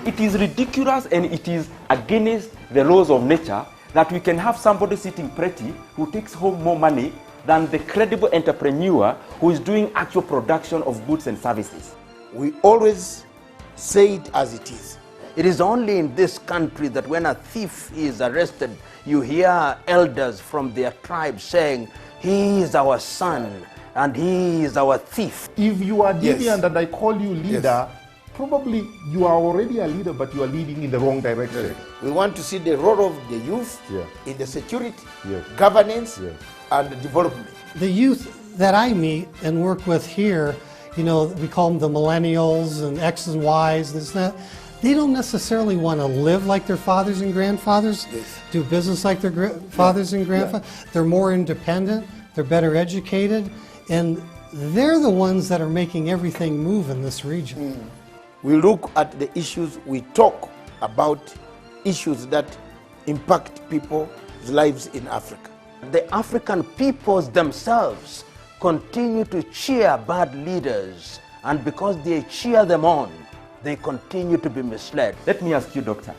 It is ridiculous and it is against the laws of nature that we can have somebody sitting pretty who takes home more money than the credible entrepreneur who is doing actual production of goods and services. We always say it as it is. It is only in this country that when a thief is arrested, you hear elders from their tribe saying, he is our son and he is our thief. If you are deviant Yes. and I call you leader, Yes. probably you are already a leader, but you are leading in the wrong direction. We want to see the role of the youth Yeah. in the security, Yes. governance, Yes. and development. The youth that I meet and work with here, you know, we call them the millennials and X's and Y's, this and that. They don't necessarily want to live like their fathers and grandfathers, Yes. do business like their fathers and grandfathers. They're more independent, they're better educated, and they're the ones that are making everything move in this region. We look at the issues, we talk about issues that impact people's lives in Africa. The African peoples themselves continue to cheer bad leaders, and because they cheer them on, they continue to be misled. Let me ask you, doctor,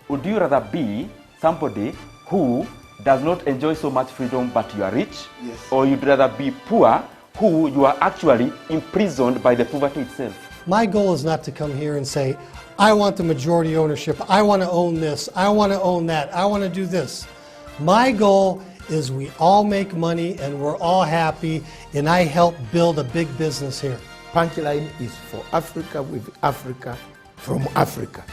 would you rather be somebody who does not enjoy so much freedom but you are rich? Yes. Or you'd rather be poor who you are actually imprisoned by the poverty itself? My goal is not to come here and say, I want the majority ownership, I want to own this, I want to own that, I want to do this. My goal is we all make money and we're all happy, and I help build a big business here. Punchline is for Africa, with Africa, from Africa.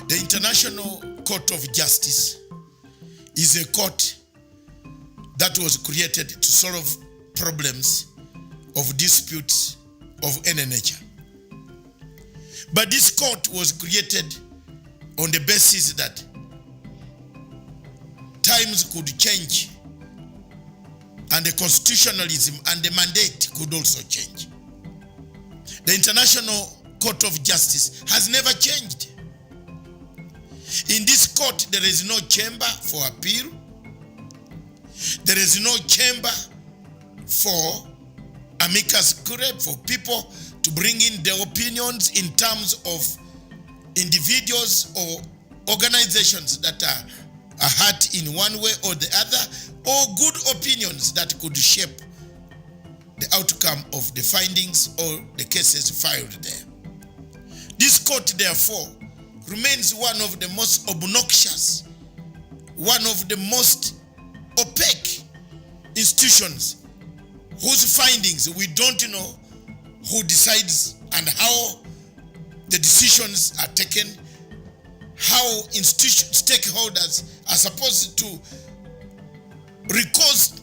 The International Court of Justice is a court that was created to solve problems of disputes of any nature. But this court was created on the basis that times could change and the constitutionalism and the mandate could also change. The International Court of Justice has never changed. In this court, there is no chamber for appeal. There is no chamber for amicus curiae, for people to bring in their opinions in terms of individuals or organizations that are hurt in one way or the other, or good opinions that could shape the outcome of the findings or the cases filed there. This court, therefore, remains one of the most obnoxious, one of the most opaque institutions whose findings we don't know who decides and how the decisions are taken, how stakeholders are supposed to recourse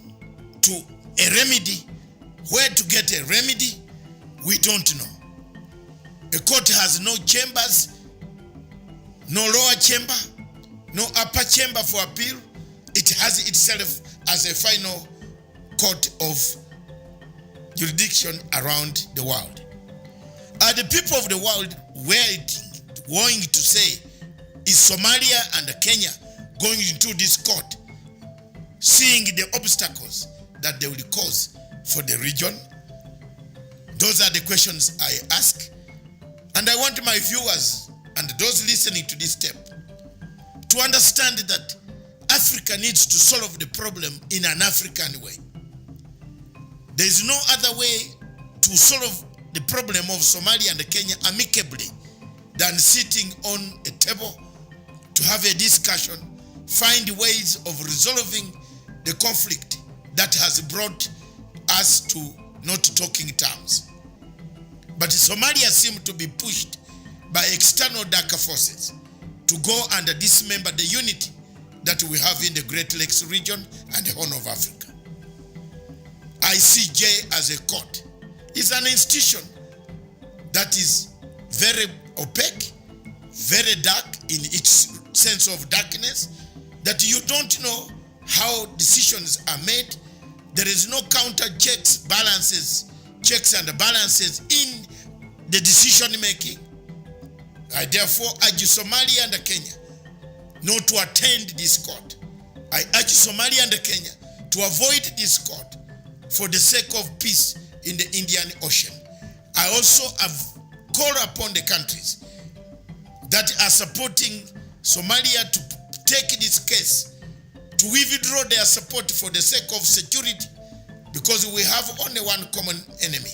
to a remedy, where to get a remedy, we don't know. The court has no chambers, no lower chamber, no upper chamber for appeal. It has itself as a final court of jurisdiction around the world. Are the people of the world going to say, is Somalia and Kenya going into this court, seeing the obstacles that they will cause for the region? Those are the questions I ask. And I want my viewers and those listening to this tape to understand that Africa needs to solve the problem in an African way. There is no other way to solve the problem of Somalia and Kenya amicably than sitting on a table to have a discussion, find ways of resolving the conflict that has brought us to not talking terms. But Somalia seems to be pushed by external darker forces to go and dismember the unity that we have in the Great Lakes region and the Horn of Africa. ICJ as a court is an institution that is very opaque, very dark in its sense of darkness, that you don't know how decisions are made. There is no counter checks and balances in the decision making. I therefore urge Somalia and Kenya not to attend this court. I urge Somalia and Kenya to avoid this court for the sake of peace in the Indian Ocean. I also have called upon the countries that are supporting Somalia to take this case, to withdraw their support for the sake of security, because we have only one common enemy.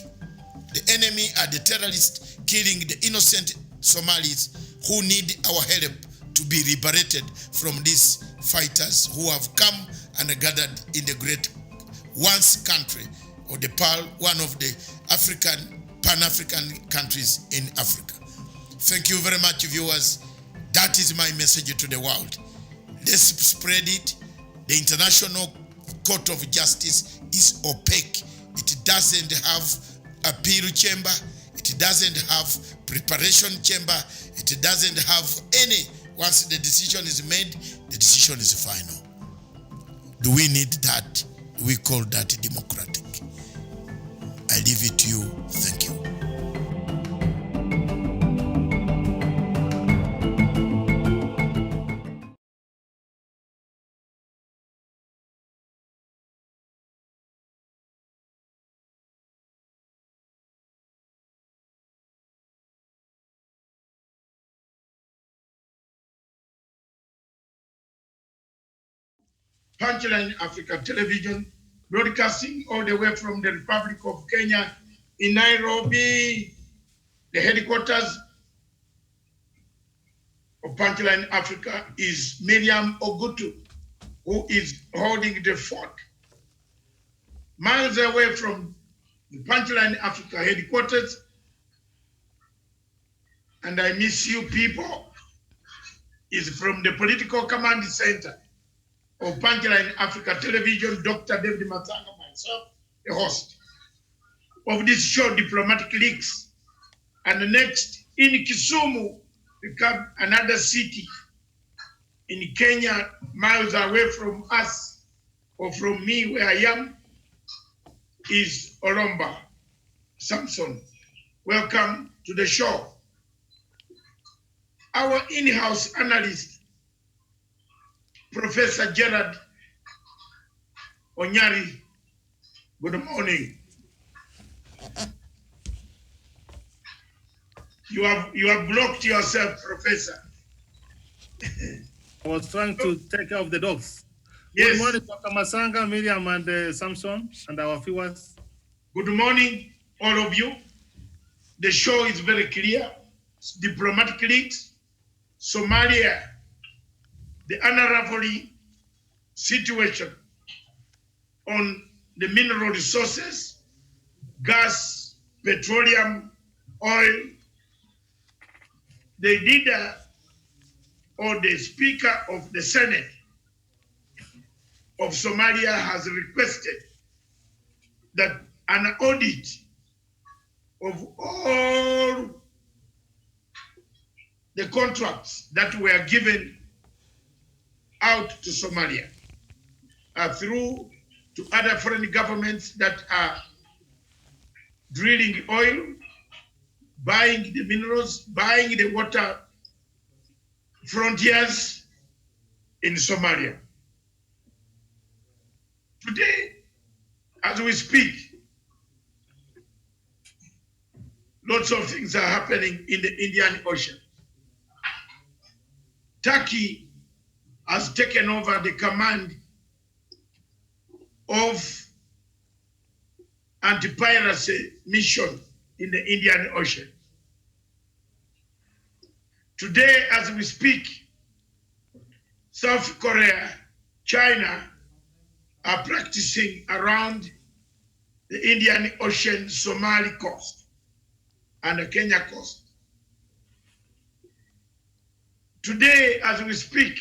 The enemy are the terrorists killing the innocent Somalis who need our help to be liberated from these fighters who have come and gathered in the great once country, or the Pearl, one of the Pan-African countries in Africa. Thank you very much, viewers. That is my message to the world. Let's spread it. The International Court of Justice is opaque. It doesn't have appeal chamber. It doesn't have preparation chamber. It doesn't have any. Once the decision is made, the decision is final. Do we need that? We call that democratic. I leave it to you. Thank you. Punchline Africa Television, broadcasting all the way from the Republic of Kenya in Nairobi. The headquarters of Punchline Africa is Miriam Ogutu, who is holding the fort. Miles away from the Punchline Africa headquarters, and I miss you people, is from the Political Command Center of Punchline Africa Television, Dr. David Matanga, myself, the host of this show, Diplomatic Leaks. And next, in Kisumu, become another city in Kenya, miles away from us, or from me where I am, is Olomba Samson. Welcome to the show. Our in-house analyst, Professor Gerard Onyari, good morning. You have blocked yourself, Professor. I was trying to take care of the dogs. Yes. Good morning, Dr. Masanga, Miriam, and Samson, and our viewers. Good morning, all of you. The show is very clear. Diplomatic Leaks, Somalia, the unraveling situation on the mineral resources, gas, petroleum, oil. The leader or the Speaker of the Senate of Somalia has requested that an audit of all the contracts that were given out to Somalia through to other foreign governments that are drilling oil, buying the minerals, buying the water frontiers in Somalia. Today, as we speak, lots of things are happening in the Indian Ocean. Turkey has taken over the command of anti-piracy mission in the Indian Ocean. Today, as we speak, South Korea, China are practicing around the Indian Ocean, Somali coast, and the Kenya coast. Today, as we speak,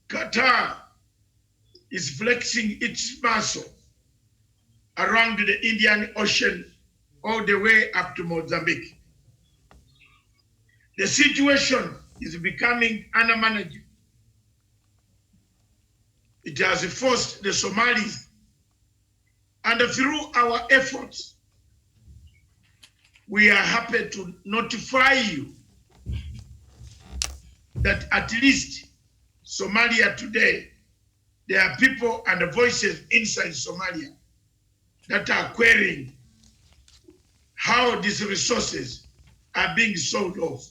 Qatar is flexing its muscle around the Indian Ocean all the way up to Mozambique. The situation is becoming unmanageable. It has forced the Somalis, and through our efforts, we are happy to notify you that at least Somalia today, there are people and voices inside Somalia that are querying how these resources are being sold off.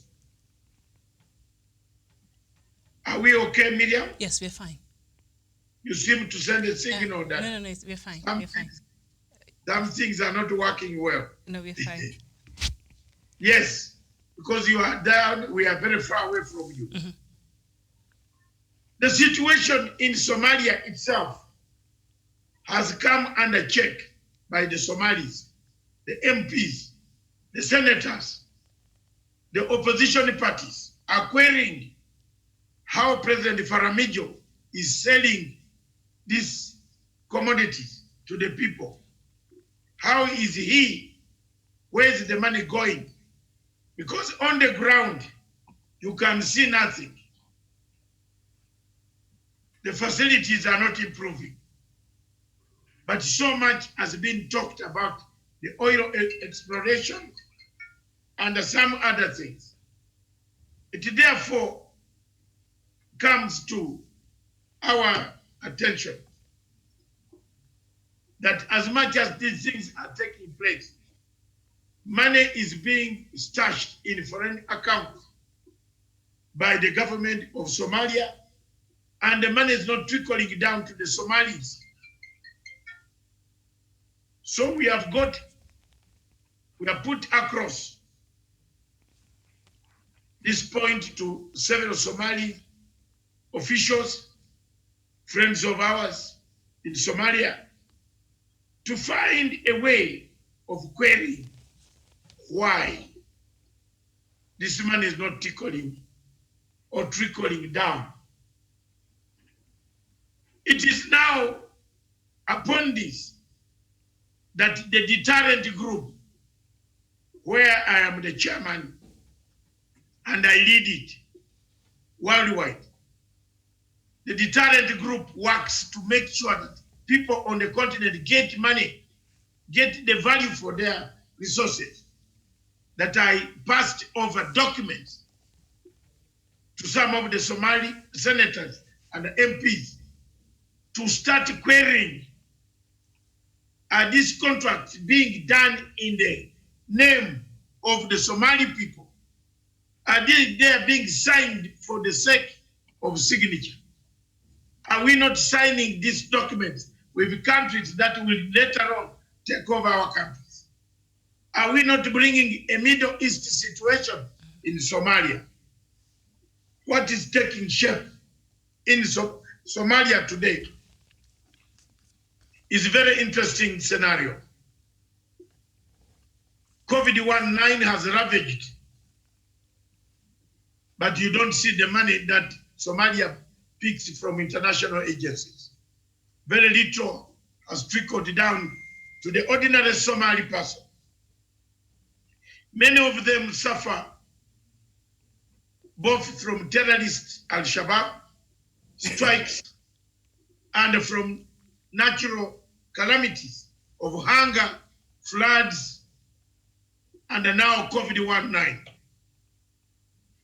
Are we okay, Miriam? Yes, we're fine. You seem to send a signal that No, we're fine. We're fine. some things are not working well. No, we're fine. Yes, because you are down, we are very far away from you. Mm-hmm. The situation in Somalia itself has come under check by the Somalis, the MPs, the senators, the opposition parties are querying how President Faramijo is selling these commodities to the people. How is he? Where is the money going? Because on the ground, you can see nothing. The facilities are not improving. But so much has been talked about the oil exploration and some other things. It therefore comes to our attention that as much as these things are taking place, money is being stashed in foreign accounts by the government of Somalia, and the money is not trickling down to the Somalis. So we have put across this point to several Somali officials, friends of ours in Somalia, to find a way of querying why this money is not trickling or trickling down. It is now upon this that the deterrent group, where I am the chairman and I lead it worldwide, the deterrent group works to make sure that people on the continent get money, get the value for their resources, that I passed over documents to some of the Somali senators and MPs to start querying, are these contracts being done in the name of the Somali people? Are they being signed for the sake of signature? Are we not signing these documents with countries that will later on take over our countries? Are we not bringing a Middle East situation in Somalia? What is taking shape in Somalia today is a very interesting scenario. COVID-19 has ravaged, but you don't see the money that Somalia picks from international agencies. Very little has trickled down to the ordinary Somali person. Many of them suffer both from terrorist Al-Shabaab strikes and from natural calamities of hunger, floods, and now COVID-19.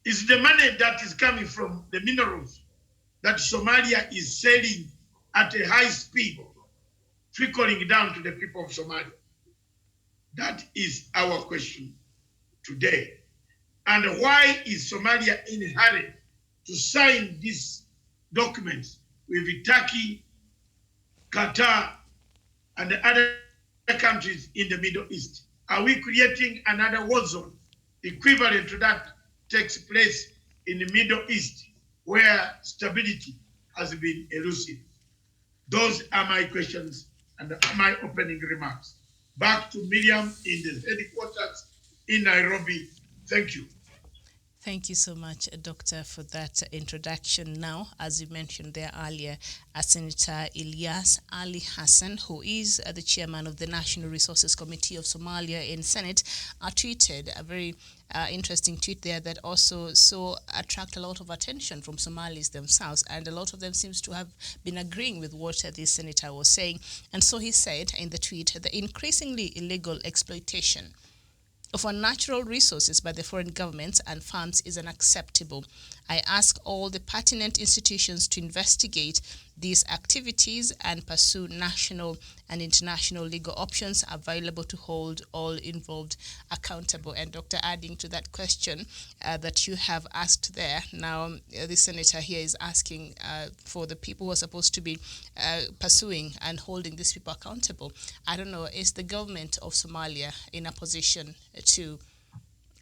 It's the money that is coming from the minerals that Somalia is selling at a high speed, trickling down to the people of Somalia. That is our question today. And why is Somalia in a hurry to sign these documents with Turkey, Qatar, and the other countries in the Middle East? Are we creating another war zone equivalent to that takes place in the Middle East, where stability has been elusive? Those are my questions and my opening remarks. Back to Miriam in the headquarters in Nairobi. Thank you. Thank you so much, Doctor, for that introduction. Now, as you mentioned there earlier, Senator Ilyas Ali Hassan, who is the chairman of the National Resources Committee of Somalia in Senate, tweeted a very interesting tweet there that also attract a lot of attention from Somalis themselves, and a lot of them seems to have been agreeing with what this senator was saying. And so he said in the tweet, the increasingly illegal exploitation of our natural resources by the foreign governments and funds is unacceptable. I ask all the pertinent institutions to investigate these activities and pursue national and international legal options available to hold all involved accountable. And Dr. adding to that question that you have asked there, now the senator here is asking for the people who are supposed to be pursuing and holding these people accountable. I don't know, is the government of Somalia in a position to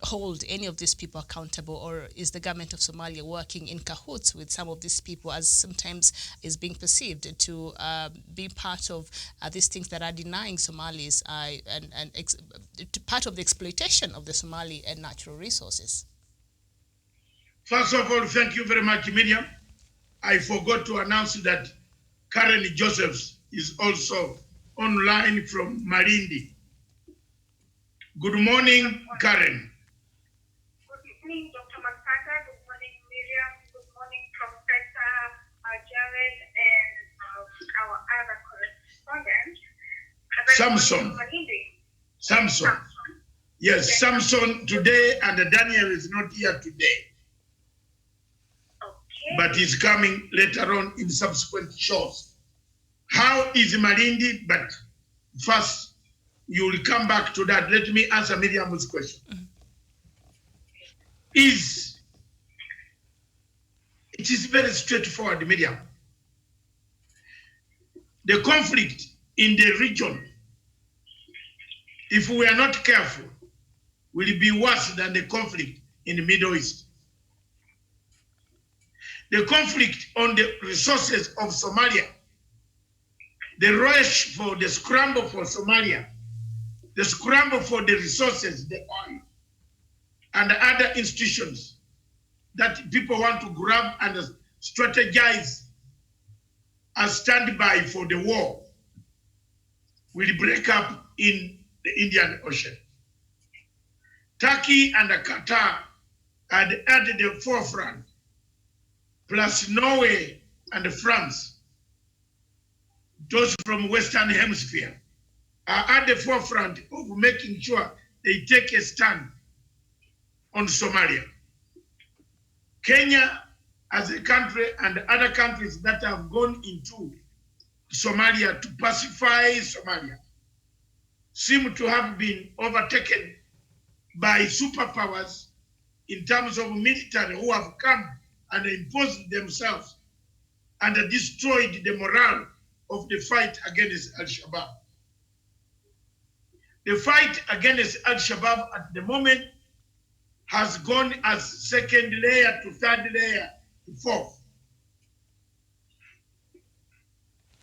hold any of these people accountable, or is the government of Somalia working in cahoots with some of these people, as sometimes is being perceived to be part of these things that are denying Somalis part of the exploitation of the Somali and natural resources? First of all, thank you very much, Miriam. I forgot to announce that Karen Josephs is also online from Malindi. Good morning, Karen. Good evening, Dr. Masaka. Good morning, Miriam. Good morning, Professor Jared, and our other correspondent. Samson. Yes, Samson today, and Daniel is not here today. Okay. But he's coming later on in subsequent shows. How is Malindi? But first, you will come back to that. Let me answer Miriam's question. It is very straightforward, Miriam. The conflict in the region, if we are not careful, will be worse than the conflict in the Middle East. The conflict on the resources of Somalia, the rush for the scramble for Somalia, the scramble for the resources, the oil, and other institutions that people want to grab and strategize as standby for the war will break up in the Indian Ocean. Turkey and Qatar are at the forefront, plus Norway and France, those from Western Hemisphere, are at the forefront of making sure they take a stand on Somalia. Kenya as a country and other countries that have gone into Somalia to pacify Somalia seem to have been overtaken by superpowers in terms of military who have come and imposed themselves and destroyed the morale of the fight against Al-Shabaab. The fight against Al-Shabaab at the moment has gone as second layer to third layer to fourth.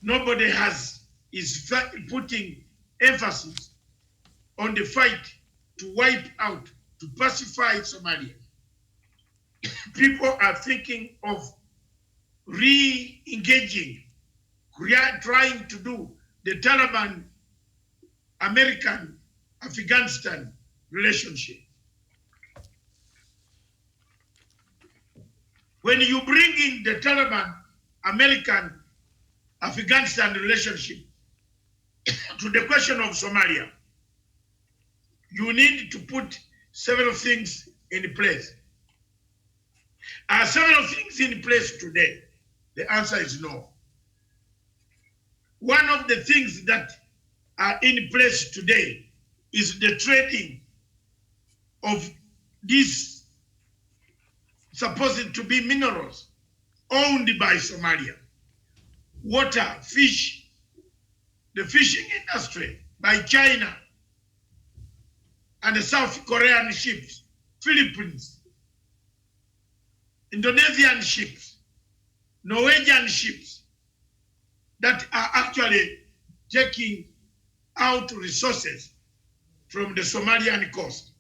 Nobody is putting emphasis on the fight to wipe out, to pacify Somalia. People are thinking of re-engaging, trying to do the Taliban American Afghanistan relationship. When you bring in the Taliban American Afghanistan relationship to the question of Somalia, you need to put several things in place. Are several things in place today? The answer is no. One of the things that are in place today is the trading of these supposed to be minerals owned by Somalia. Water, fish, the fishing industry by China and the South Korean ships, Philippines, Indonesian ships, Norwegian ships that are actually taking out resources from the Somalian coast.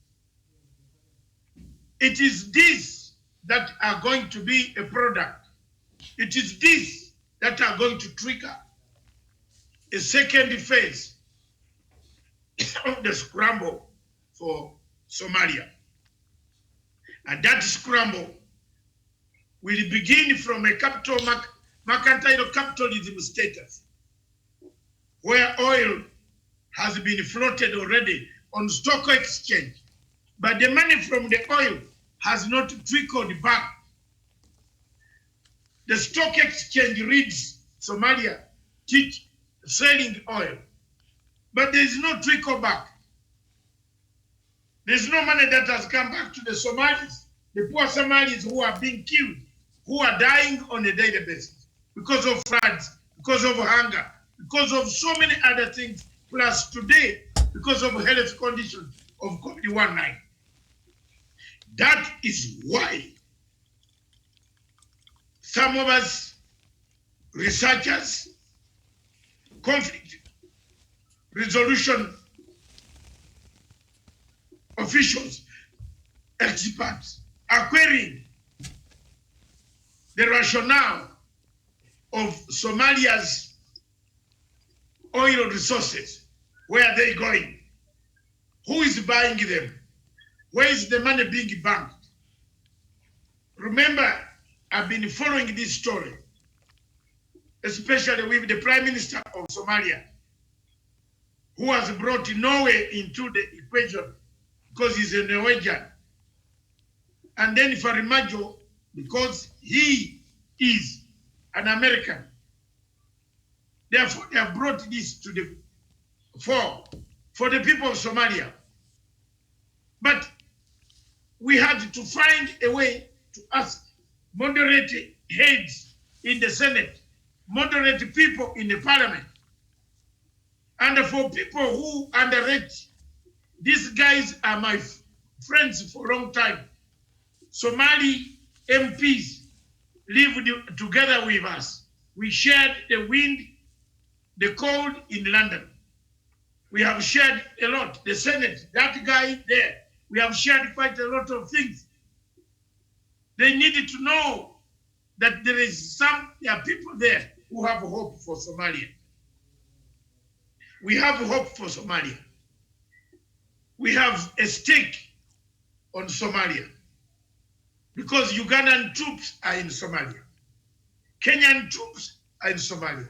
It is this that are going to be a product. It is this that are going to trigger a second phase of the scramble for Somalia. And that scramble will begin from a mercantile capitalism status, where oil has been floated already on stock exchange, but the money from the oil has not trickled back. The stock exchange reads Somalia teach selling oil. But there is no trickle back. There's no money that has come back to the Somalis, the poor Somalis who are being killed, who are dying on a daily basis because of floods, because of hunger, because of so many other things, plus today, because of health conditions of COVID-19. That is why some of us researchers, conflict resolution officials, experts are querying the rationale of Somalia's oil resources. Where are they going? Who is buying them? Where is the money being banked? Remember, I've been following this story, especially with the Prime Minister of Somalia, who has brought Norway into the equation because he's a Norwegian. And then Farimajo, because he is an American. Therefore, they have brought this to the fore for the people of Somalia. But we had to find a way to ask moderate heads in the Senate, moderate people in the parliament, and for people who underrate, these guys are my friends for a long time. Somali MPs lived together with us. We shared the wind, the cold in London. We have shared a lot. The Senate, that guy there, we have shared quite a lot of things. They needed to know that there are people there who have hope for Somalia. We have hope for Somalia. We have a stake on Somalia because Ugandan troops are in Somalia. Kenyan troops are in Somalia.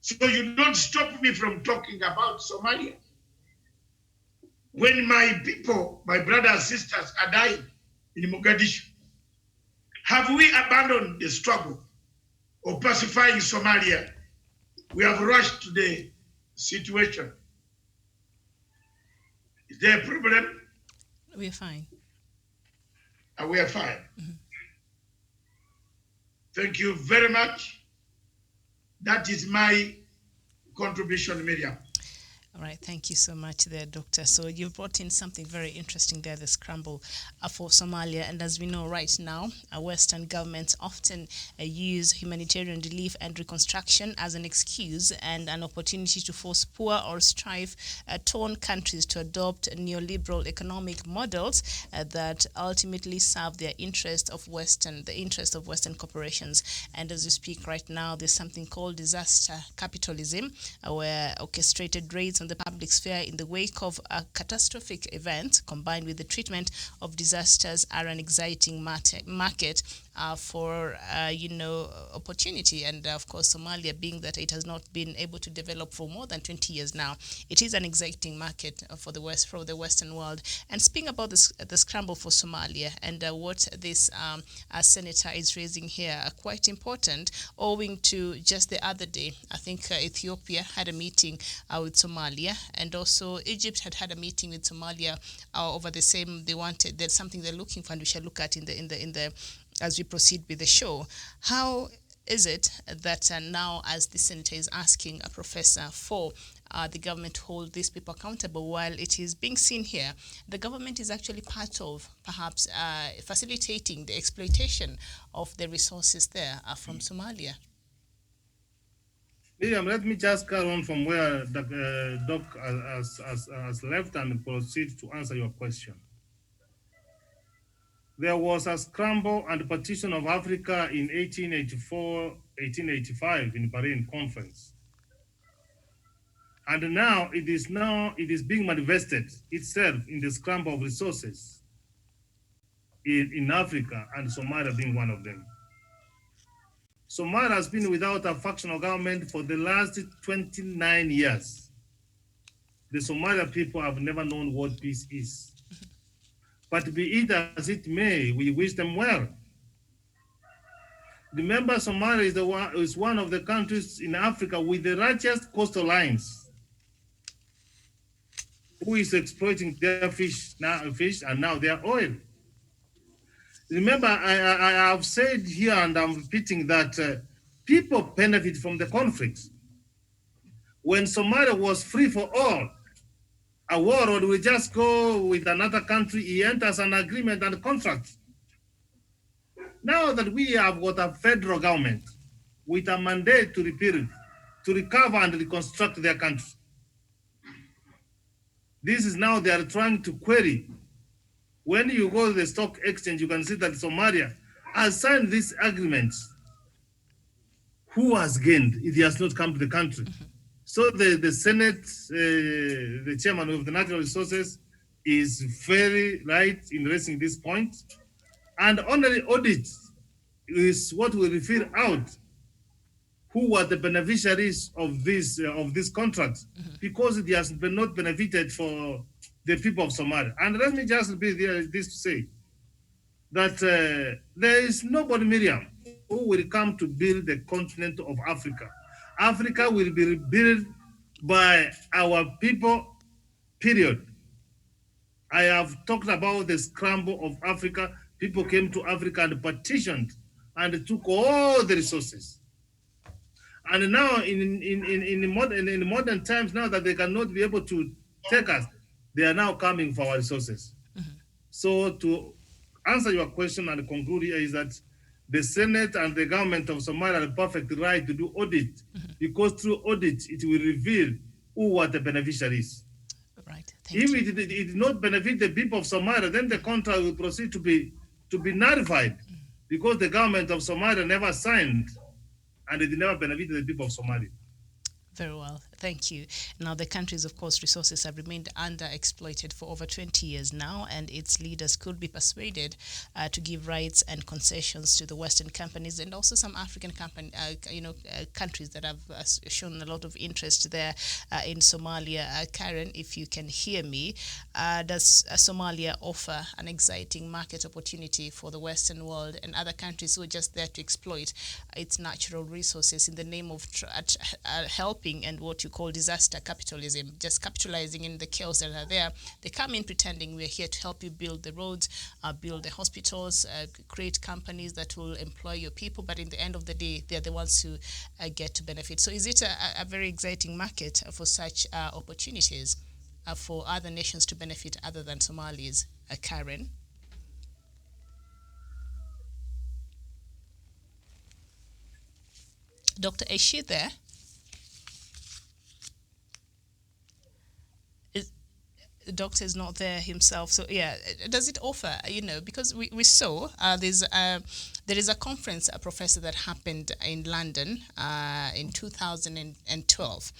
So you don't stop me from talking about Somalia. When my people, my brothers and sisters are dying in Mogadishu, have we abandoned the struggle of pacifying Somalia? We have rushed to the situation. Is there a problem? We're fine. We are fine. Mm-hmm. Thank you very much. That is my contribution, Miriam. All right, thank you so much there, Doctor. So you brought in something very interesting there, the scramble for Somalia. And as we know right now, Western governments often use humanitarian relief and reconstruction as an excuse and an opportunity to force poor or strife-torn countries to adopt neoliberal economic models that ultimately serve their the interest of Western corporations. And as we speak right now, there's something called disaster capitalism, where orchestrated raids on the public sphere in the wake of a catastrophic event combined with the treatment of disasters are an exciting market for opportunity. And of course, Somalia, being that it has not been able to develop for more than 20 years now, it is an exciting market for the Western world. And speaking about the scramble for Somalia and what this senator is raising here are quite important, owing to just the other day, I think Ethiopia had a meeting with Somalia, and also Egypt had a meeting with Somalia over the same. There's something they're looking for, and we shall look at in the as we proceed with the show. How is it that now, as the senator is asking a professor for the government to hold these people accountable, while it is being seen here, the government is actually part of perhaps facilitating the exploitation of the resources there from Somalia? Miriam, let me just carry on from where Doc has left and proceed to answer your question. There was a scramble and partition of Africa in 1884-1885 in Paris Conference. And now it is being manifested itself in the scramble of resources in Africa, and Somalia being one of them. Somalia has been without a factional government for the last 29 years. The Somalia people have never known what peace is. But be it as it may, we wish them well. Remember, Somalia is one of the countries in Africa with the richest coastal lines, who is exploiting their fish and now their oil. Remember, I have said here, and I'm repeating that people benefit from the conflict. When Somalia was free for all, a warlord will just go with another country, he enters an agreement and contract. Now that we have got a federal government with a mandate to rebuild, to recover and reconstruct their country, this is now they are trying to query. When you go to the stock exchange, you can see that Somalia has signed this agreement. Who has gained if he has not come to the country? So the Senate, the chairman of the Natural Resources, is very right in raising this point. And only audit is what will reveal out who were the beneficiaries of this contract, because it has been not benefited for the people of Somalia. And let me just be there this to say that there is nobody, Miriam, who will come to build the continent of Africa. Africa will be built by our people, period. I have talked about the scramble of Africa. People came to Africa and petitioned and took all the resources. And now in modern times, now that they cannot be able to take us, they are now coming for our resources. So to answer your question and conclude here is that the Senate and the government of Somalia have perfect right to do audit, because through audit, it will reveal who are the beneficiaries. Right. If it did not benefit the people of Somalia, then the contract will proceed to be nullified, because the government of Somalia never signed and it never benefited the people of Somalia. Very well, thank you. Now, the country's, of course, resources have remained underexploited for over 20 years now, and its leaders could be persuaded to give rights and concessions to the Western companies and also some African countries that have shown a lot of interest there in Somalia. Karen, if you can hear me, does Somalia offer an exciting market opportunity for the Western world and other countries who are just there to exploit its natural resources in the name of helping and what you call disaster capitalism, just capitalizing in the chaos that are there? They come in pretending we're here to help you build the roads, build the hospitals, create companies that will employ your people, but in the end of the day, they're the ones who get to benefit. So is it a very exciting market for such opportunities for other nations to benefit other than Somalis? Karen? Dr. Is she there? The doctor is not there himself, so yeah, does it offer, because we saw there is a conference, a professor, that happened in London in 2012,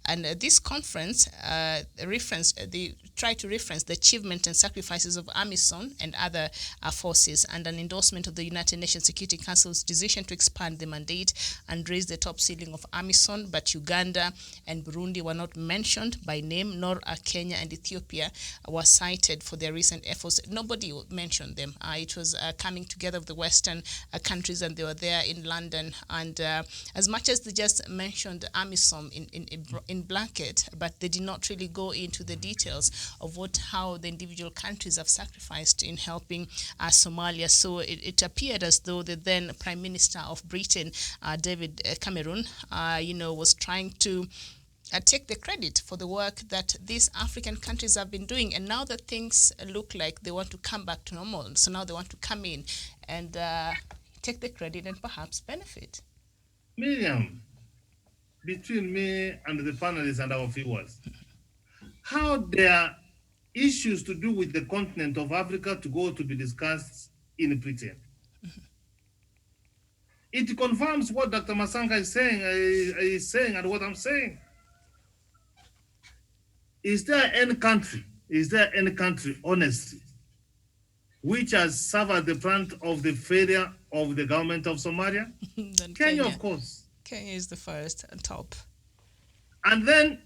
and this conference they tried to reference the achievement and sacrifices of AMISOM and other forces, and an endorsement of the United Nations Security Council's decision to expand the mandate and raise the top ceiling of AMISOM, but Uganda and Burundi were not mentioned by name, nor Kenya and Ethiopia were cited for their recent efforts. Nobody mentioned them. It was coming together of the Western countries, and they were there in London. And as much as they just mentioned AMISOM in blanket, but they did not really go into the details of how the individual countries have sacrificed in helping Somalia. So it appeared as though the then Prime Minister of Britain, David Cameron, was trying to take the credit for the work that these African countries have been doing. And now that things look like they want to come back to normal, so now they want to come in and take the credit and perhaps benefit. Miriam, between me and the panelists and our viewers, how there are issues to do with the continent of Africa to go to be discussed in Britain? It confirms what Dr. Masanga is saying and what I'm saying. Is there any country, honestly, which has suffered the brunt of the failure of the government of Somalia? Kenya, of course. Kenya is the first and top. And then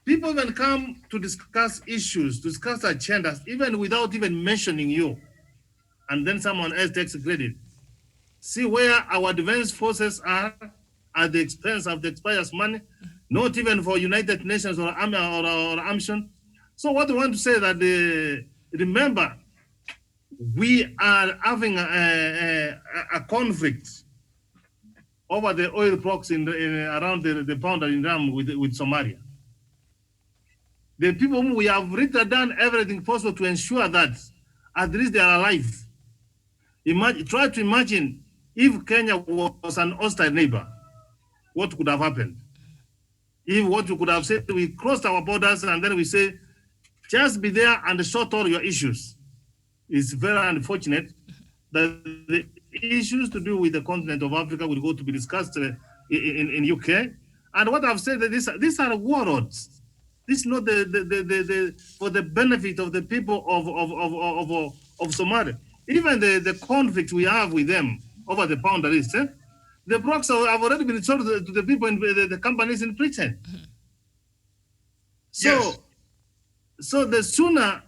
people even come to discuss issues, to discuss agendas, even without even mentioning you. And then someone else takes credit. See where our defense forces are at the expense of the taxpayers' money, not even for United Nations or AMSHON. So what I want to say that remember, we are having a conflict over the oil blocks around the boundary in Ram with Somalia. The people whom we have written down everything possible to ensure that at least they are alive. Try to imagine if Kenya was an hostile neighbor, what could have happened? If what you could have said, we crossed our borders and then we say, just be there and sort all your issues. It's very unfortunate that the issues to do with the continent of Africa will go to be discussed in UK. And what I've said, that these are warlords. This is not for the benefit of the people of Somalia. Even the conflict we have with them over the boundaries, the blocks have already been sold to the people in the companies in Britain. So, yes. So the sooner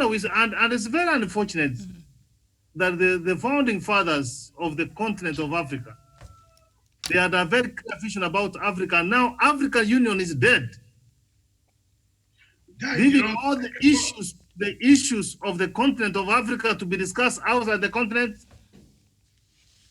we, and it's very unfortunate that the founding fathers of the continent of Africa, they had a very clear vision about Africa. Now African Union is dead. Leaving all the issues of the continent of Africa to be discussed outside the continent,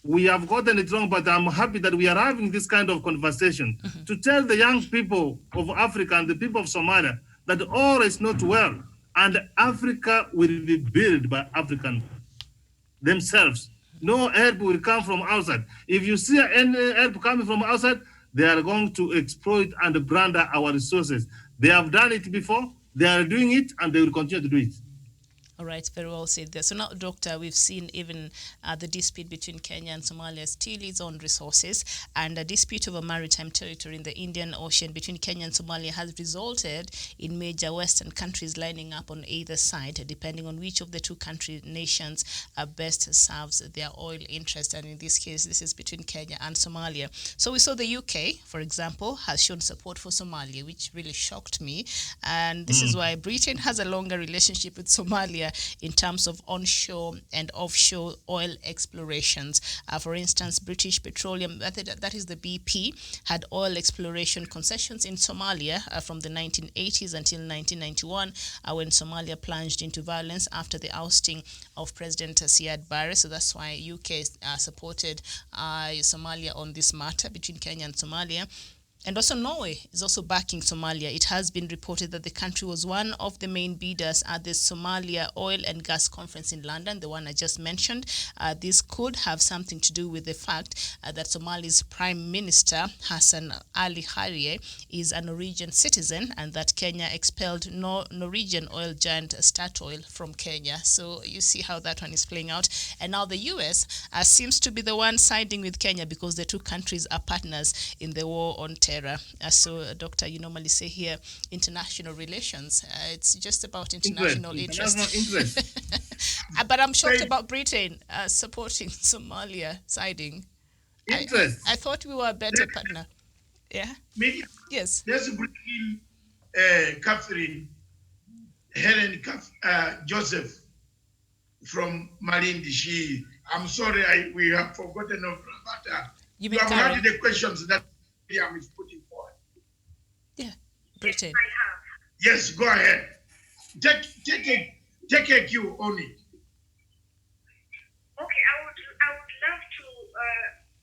we have gotten it wrong, but I'm happy that we are having this kind of conversation to tell the young people of Africa and the people of Somalia that all is not well, and Africa will be built by Africans themselves. No help will come from outside. If you see any help coming from outside, they are going to exploit and plunder our resources. They have done it before, they are doing it, and they will continue to do it. All right, very well said there. So now, Doctor, we've seen even the dispute between Kenya and Somalia steal its own resources, and a dispute over maritime territory in the Indian Ocean between Kenya and Somalia has resulted in major Western countries lining up on either side, depending on which of the two nations best serves their oil interest. And in this case, this is between Kenya and Somalia. So we saw the UK, for example, has shown support for Somalia, which really shocked me. And this is why Britain has a longer relationship with Somalia in terms of onshore and offshore oil explorations. For instance, British Petroleum, that is the BP, had oil exploration concessions in Somalia from the 1980s until 1991, when Somalia plunged into violence after the ousting of President Siad Barre. So that's why UK supported Somalia on this matter between Kenya and Somalia. And also Norway is also backing Somalia. It has been reported that the country was one of the main bidders at the Somalia Oil and Gas Conference in London, the one I just mentioned. This could have something to do with the fact that Somali's Prime Minister, Hassan Ali Harie, is a Norwegian citizen, and that Kenya expelled Norwegian oil giant Statoil from Kenya. So you see how that one is playing out. And now the US seems to be the one siding with Kenya because the two countries are partners in the war on terror. So, Doctor, you normally say here international relations. It's just about international interest. But I'm shocked about Britain supporting Somalia siding. Interest. I thought we were a better partner. Yeah? Yes. Let's bring in Helen Joseph from Malindi. I'm sorry, we have forgotten of Rabata. You have heard the questions that Miriam is putting forward. Yeah, Britain. Yes, I have. Yes, go ahead. Take a cue on it. Okay, I would love to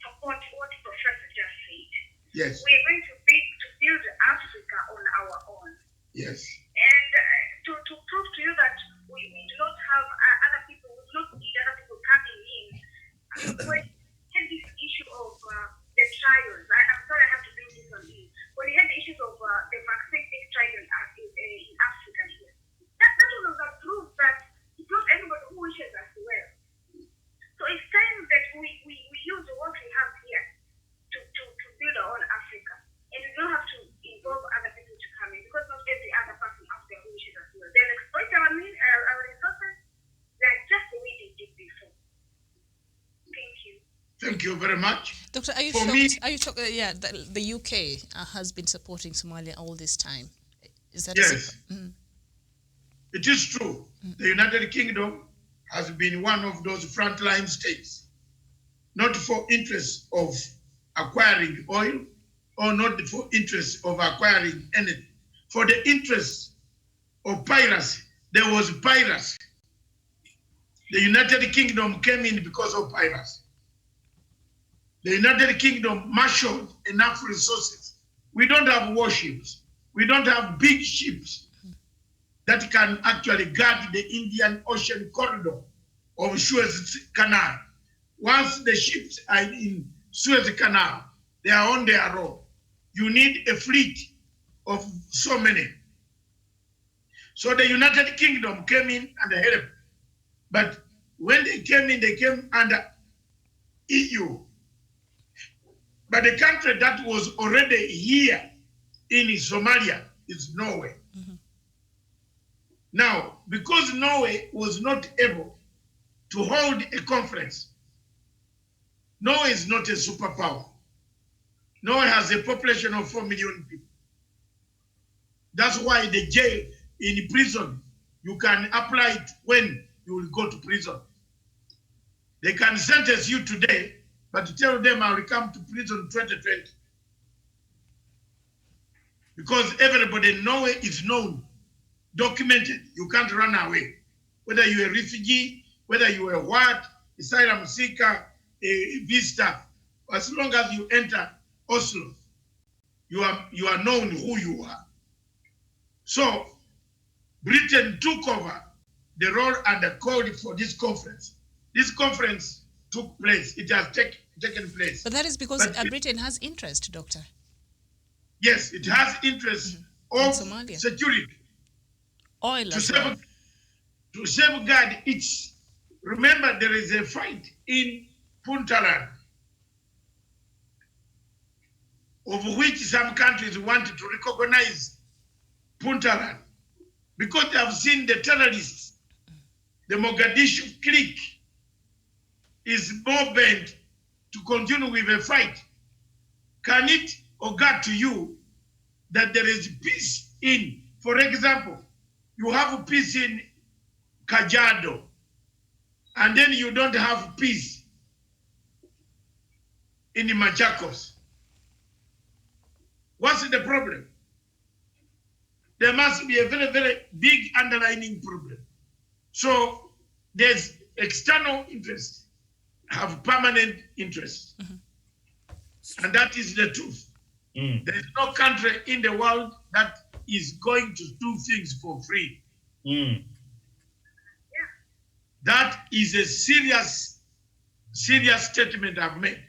support what Professor just said. Yes. We are going to build Africa on our own. Yes. And to prove to you that we do not have other people, we do not need other people coming in. When this issue of the trials, I'm sorry I have to bring this on in. When we had the issues of the vaccine trial in Africa here, that was a proof that it's not everybody who wishes us well. So it's time that we use what we have here to build our own Africa. And we don't have to involve other people to come in, because not every other person out there who wishes us well. They'll exploit our resources like just the way they did before. Thank you. Thank you very much. Doctor, are you shocked? Are you shocked? The UK has been supporting Somalia all this time. Is that yes? It is true. The United Kingdom has been one of those frontline states not for interest of acquiring oil, or not for interest of acquiring anything. For the interest of piracy, there was piracy. The United Kingdom came in because of piracy. The United Kingdom marshaled enough resources. We don't have warships. We don't have big ships that can actually guard the Indian Ocean corridor of Suez Canal. Once the ships are in Suez Canal, they are on their own. You need a fleet of so many. So the United Kingdom came in and helped. But when they came under EU. But the country that was already here in Somalia is Norway. Now, because Norway was not able to hold a conference, Norway is not a superpower. Norway has a population of 4 million people. That's why the jail in prison, you can apply it when you will go to prison. They can sentence you today, but to tell them I will come to prison 2020. Because everybody in Norway is known, documented. You can't run away. Whether you're a refugee, whether you're a what, asylum seeker, a visitor, as long as you enter Oslo, you are known who you are. So Britain took over the role and called for this conference. This conference took place. It has taken place. But that is because Britain has interest, Doctor. Yes, it has interest of Somalia. Security. Oil as well. To safeguard its. Remember, there is a fight in Puntland, of which some countries wanted to recognize Puntland because they have seen the terrorists. The Mogadishu clique is more bent to continue with a fight. Can it occur to you that there is peace in, for example, you have peace in Kajiado, and then you don't have peace in Machakos? What's the problem? There must be a very, very big underlying problem. So there's external interest, have permanent interest. And that is the truth. There is no country in the world that is going to do things for free. That is a serious statement I've made.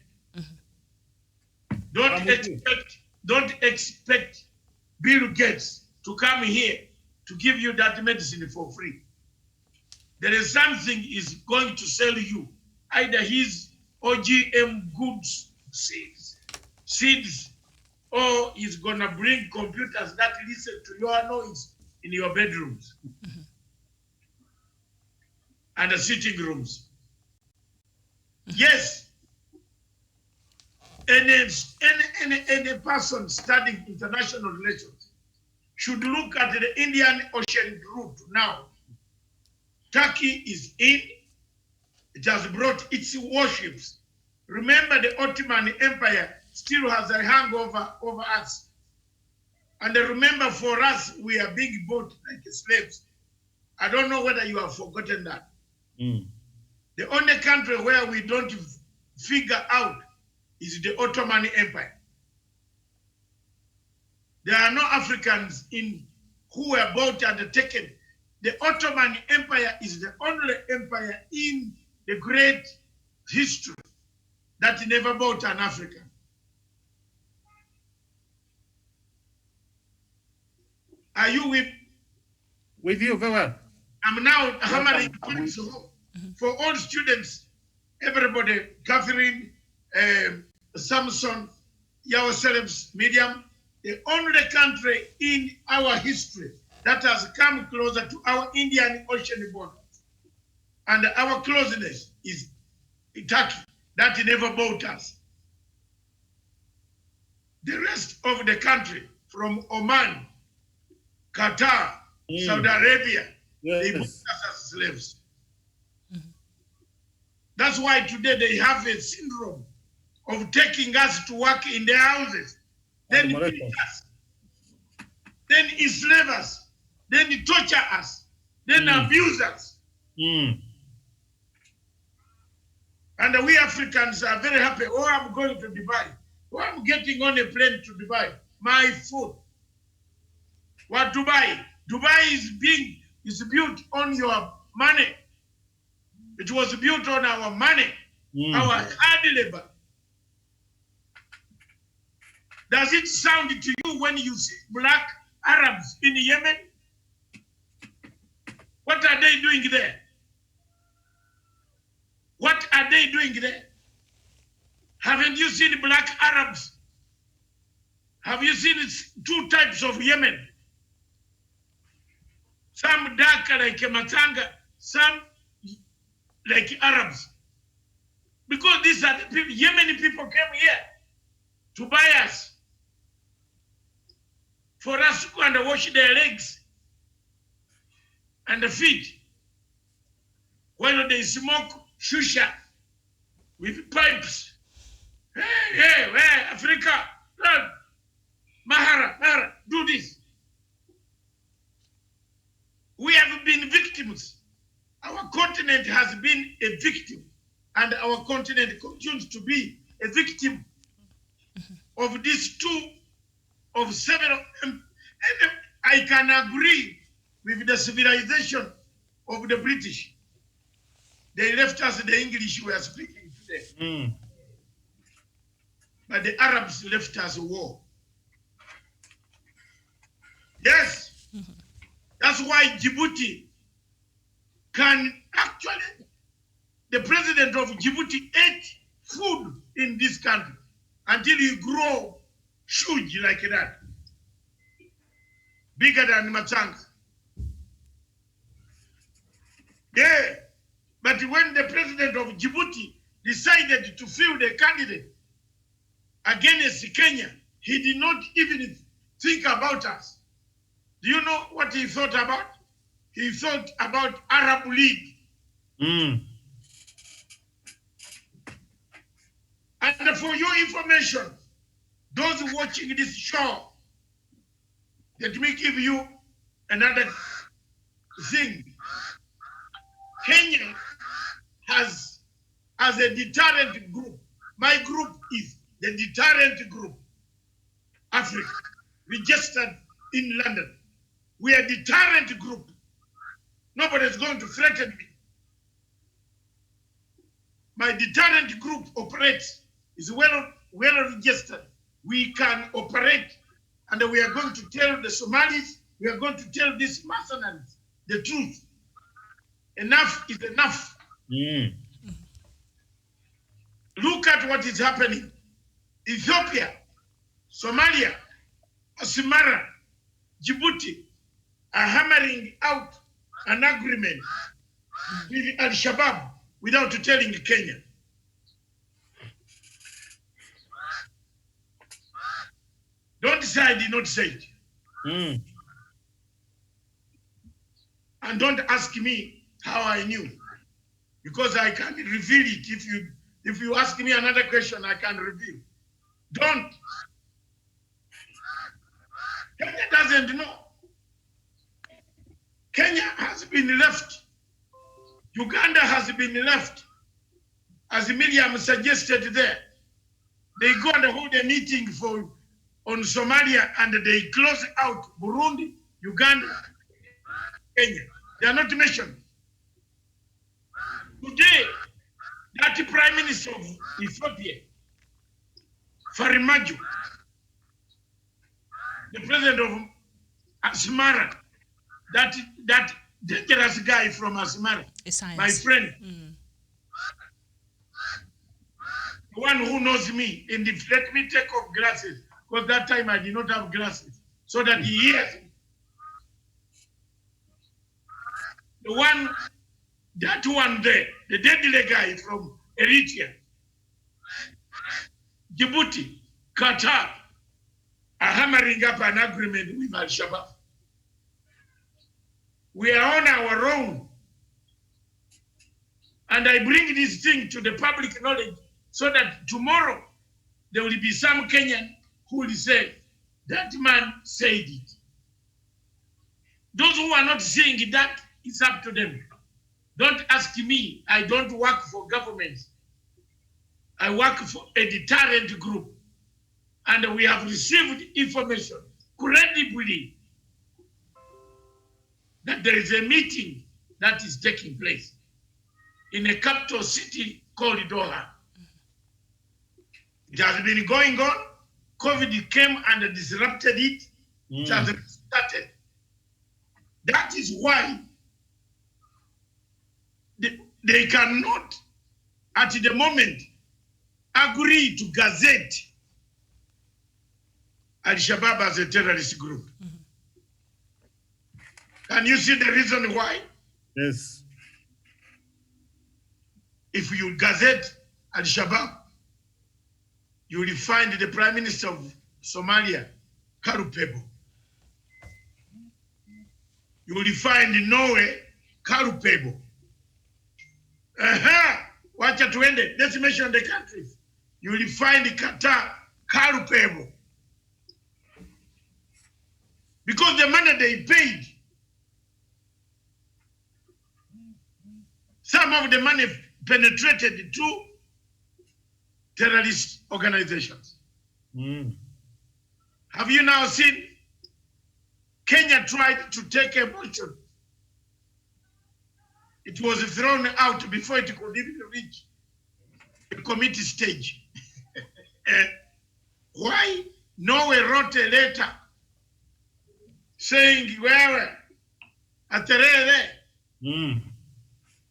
Don't expect Bill Gates to come here to give you that medicine for free. There is something is going to sell you, either his OGM goods seeds, or he's gonna bring computers that listen to your noise in your bedrooms and the sitting rooms. Yes, any person studying international relations should look at the Indian Ocean route now. Turkey is in. It has brought its warships. Remember, the Ottoman Empire still has a hangover over us. And remember, for us, we are being bought like slaves. I don't know whether you have forgotten that. The only country where we don't figure out is the Ottoman Empire. There are no Africans who were bought and taken. The Ottoman Empire is the only empire in the great history that never bought an African. Are you with you very well? I'm now hammering points home for all students, everybody, Catherine, Samson, yourselves, Medium, the only country in our history that has come closer to our Indian Ocean border and our closeness is Turkey, that never bought us. The rest of the country, from Oman, Qatar, Saudi Arabia, they bought us as slaves. That's why today they have a syndrome of taking us to work in their houses, then beat us, then enslave us, then torture us, then abuse us. And we Africans are very happy. Oh, I'm going to Dubai. Oh, I'm getting on a plane to Dubai. My food. What Dubai? Dubai is built on your money. It was built on our money, our hard labor. Does it sound to you when you see black Arabs in Yemen? What are they doing there? What are they doing there? Haven't you seen black Arabs? Have you seen two types of Yemen? Some darker like Matanga, some like Arabs. Because these are the people, Yemeni people came here to buy us, for us to go and wash their legs and the feet while they smoke shisha with pipes. Hey, where Africa? Look, Mahara, do this. We have been victims. Our continent has been a victim, and our continent continues to be a victim of these two, of several. And I can agree with the civilization of the British. They left us the English we are speaking today. But the Arabs left us war. Yes. That's why Djibouti can actually, the president of Djibouti ate food in this country until he grew huge like that. Bigger than Matanga. Yeah. But when the president of Djibouti decided to field a candidate against Kenya, he did not even think about us. Do you know what he thought about? He thought about Arab League. And for your information, those watching this show, let me give you another thing. Kenya has, as a deterrent group, my group is the deterrent group, Africa, registered in London. We are a deterrent group. Nobody is going to threaten me. My deterrent group operates, is well registered. We can operate, and we are going to tell the Somalis, we are going to tell these mercenaries the truth. Enough is enough. Look at what is happening. Ethiopia, Somalia, Asmara, Djibouti are hammering out an agreement with Al-Shabaab without telling Kenya. Don't say I did not say it. And don't ask me how I knew, because I can reveal it. If you ask me another question, I can reveal. Don't. Kenya doesn't know. Kenya has been left. Uganda has been left. As Miriam suggested there, they go and hold a meeting on Somalia, and they close out Burundi, Uganda, Kenya. They are not mentioned. Today, that Prime Minister of Ethiopia, Farimaju, the president of Asmara, that dangerous guy from Asmara, my friend, the one who knows me, and let me take off glasses, because that time I did not have glasses, so that he hears me. That one there, the deadly guy from Eritrea, Djibouti, Qatar, are hammering up an agreement with Al-Shabaab. We are on our own. And I bring this thing to the public knowledge so that tomorrow there will be some Kenyan who will say, that man said it. Those who are not saying that, it's up to them. Don't ask me. I don't work for government. I work for a deterrent group. And we have received information credibly that there is a meeting that is taking place in a capital city called Doha. It has been going on. COVID came and disrupted it. It has started. That is why they cannot, at the moment, agree to gazette Al-Shabaab as a terrorist group. Can you see the reason why? Yes. If you gazette Al-Shabaab, you will find the Prime Minister of Somalia, Karupebo. You will find Norway, Karupebo. Wacha tuende. Let's mention the countries. You will find Qatar, Karupebo. Because the money they paid, some of the money penetrated to terrorist organizations. Have you now seen Kenya tried to take a motion? It was thrown out before it could even reach the committee stage. Why? Norway wrote a letter saying, well,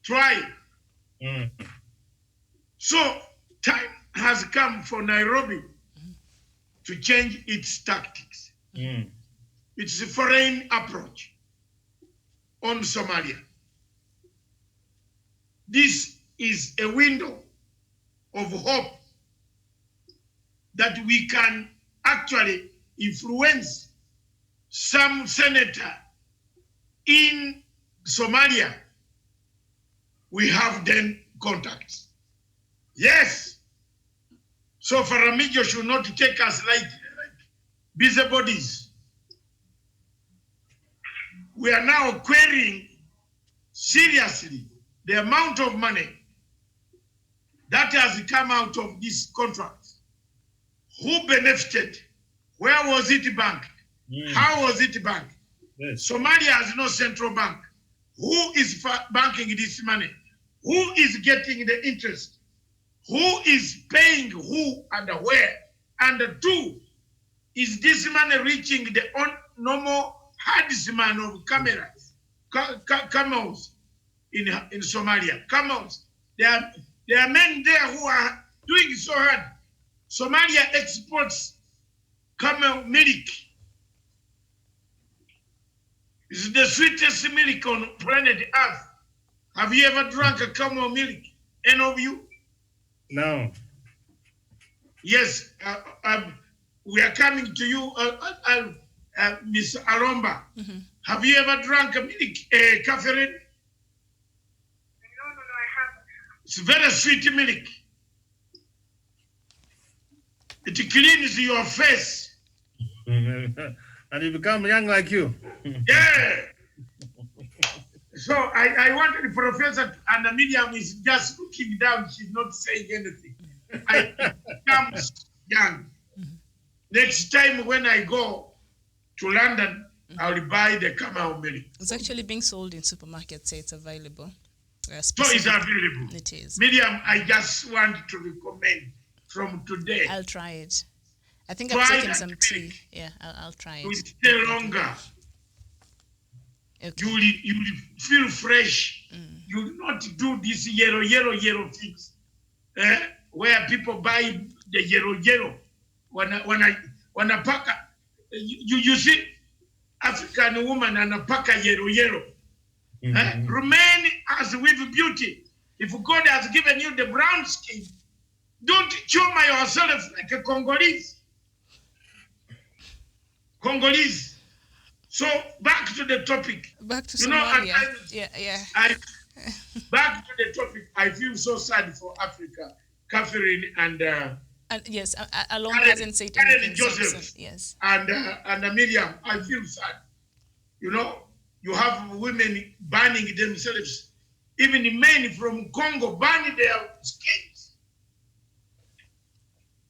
try. So time has come for Nairobi to change its tactics. It's a foreign approach on Somalia. This is a window of hope that we can actually influence some senator in Somalia. We have then contacts. Yes. So Faramijo should not take us like busybodies. We are now querying seriously the amount of money that has come out of this contract. Who benefited? Where was it banked? How was it banked? Yes. Somalia has no central bank. Who is banking this money? Who is getting the interest? Who is paying who and where? And two, is this money reaching the normal herdsman of camels in Somalia? Camels. There are men there who are doing so hard. Somalia exports camel milk. It's the sweetest milk on planet Earth. Have you ever drunk a camel milk? Any of you? No. Yes. We are coming to you, Miss Aromba. Have you ever drunk a milk, Catherine? No, I haven't. It's very sweet milk. It cleans your face. And you become young like you. Yeah. So I wanted the professor, and the medium is just looking down. She's not saying anything. I become young. Next time when I go to London, I will buy the camel milk. It's actually being sold in supermarkets, so it's available. So it's available. It is. Medium, I just want to recommend from today. I'll try it. I think I've taken some tea. Yeah, I'll try it. You will stay longer. Okay. You will feel fresh. You will not do this yellow things. Where people buy the yellow. When I pack, you see, African woman and a pack yellow. Remain as with beauty. If God has given you the brown skin, don't choma yourself like a Congolese. So back to the topic. Back to Somalia. Yeah. Back to the topic, I feel so sad for Africa. Catherine and yes, Along Karen, hasn't said Karen anything. Joseph Samson, yes. and Miriam, I feel sad. You know, you have women burning themselves, even men from Congo burning their skins.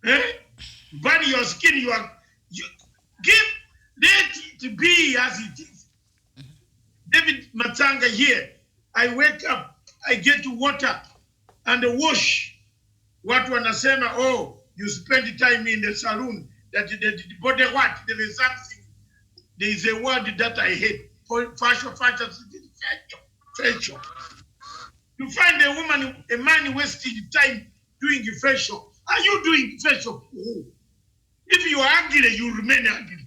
Burn your skin. You let it be as it is. David Matanga here. I wake up, I get water and wash. What wanasema, oh, you spend time in the saloon. That the body what? There is something. There is a word that I hate. Fashion. You find a woman, a man wasting time doing facial. Are you doing facial? Oh. If you are ugly, you remain ugly.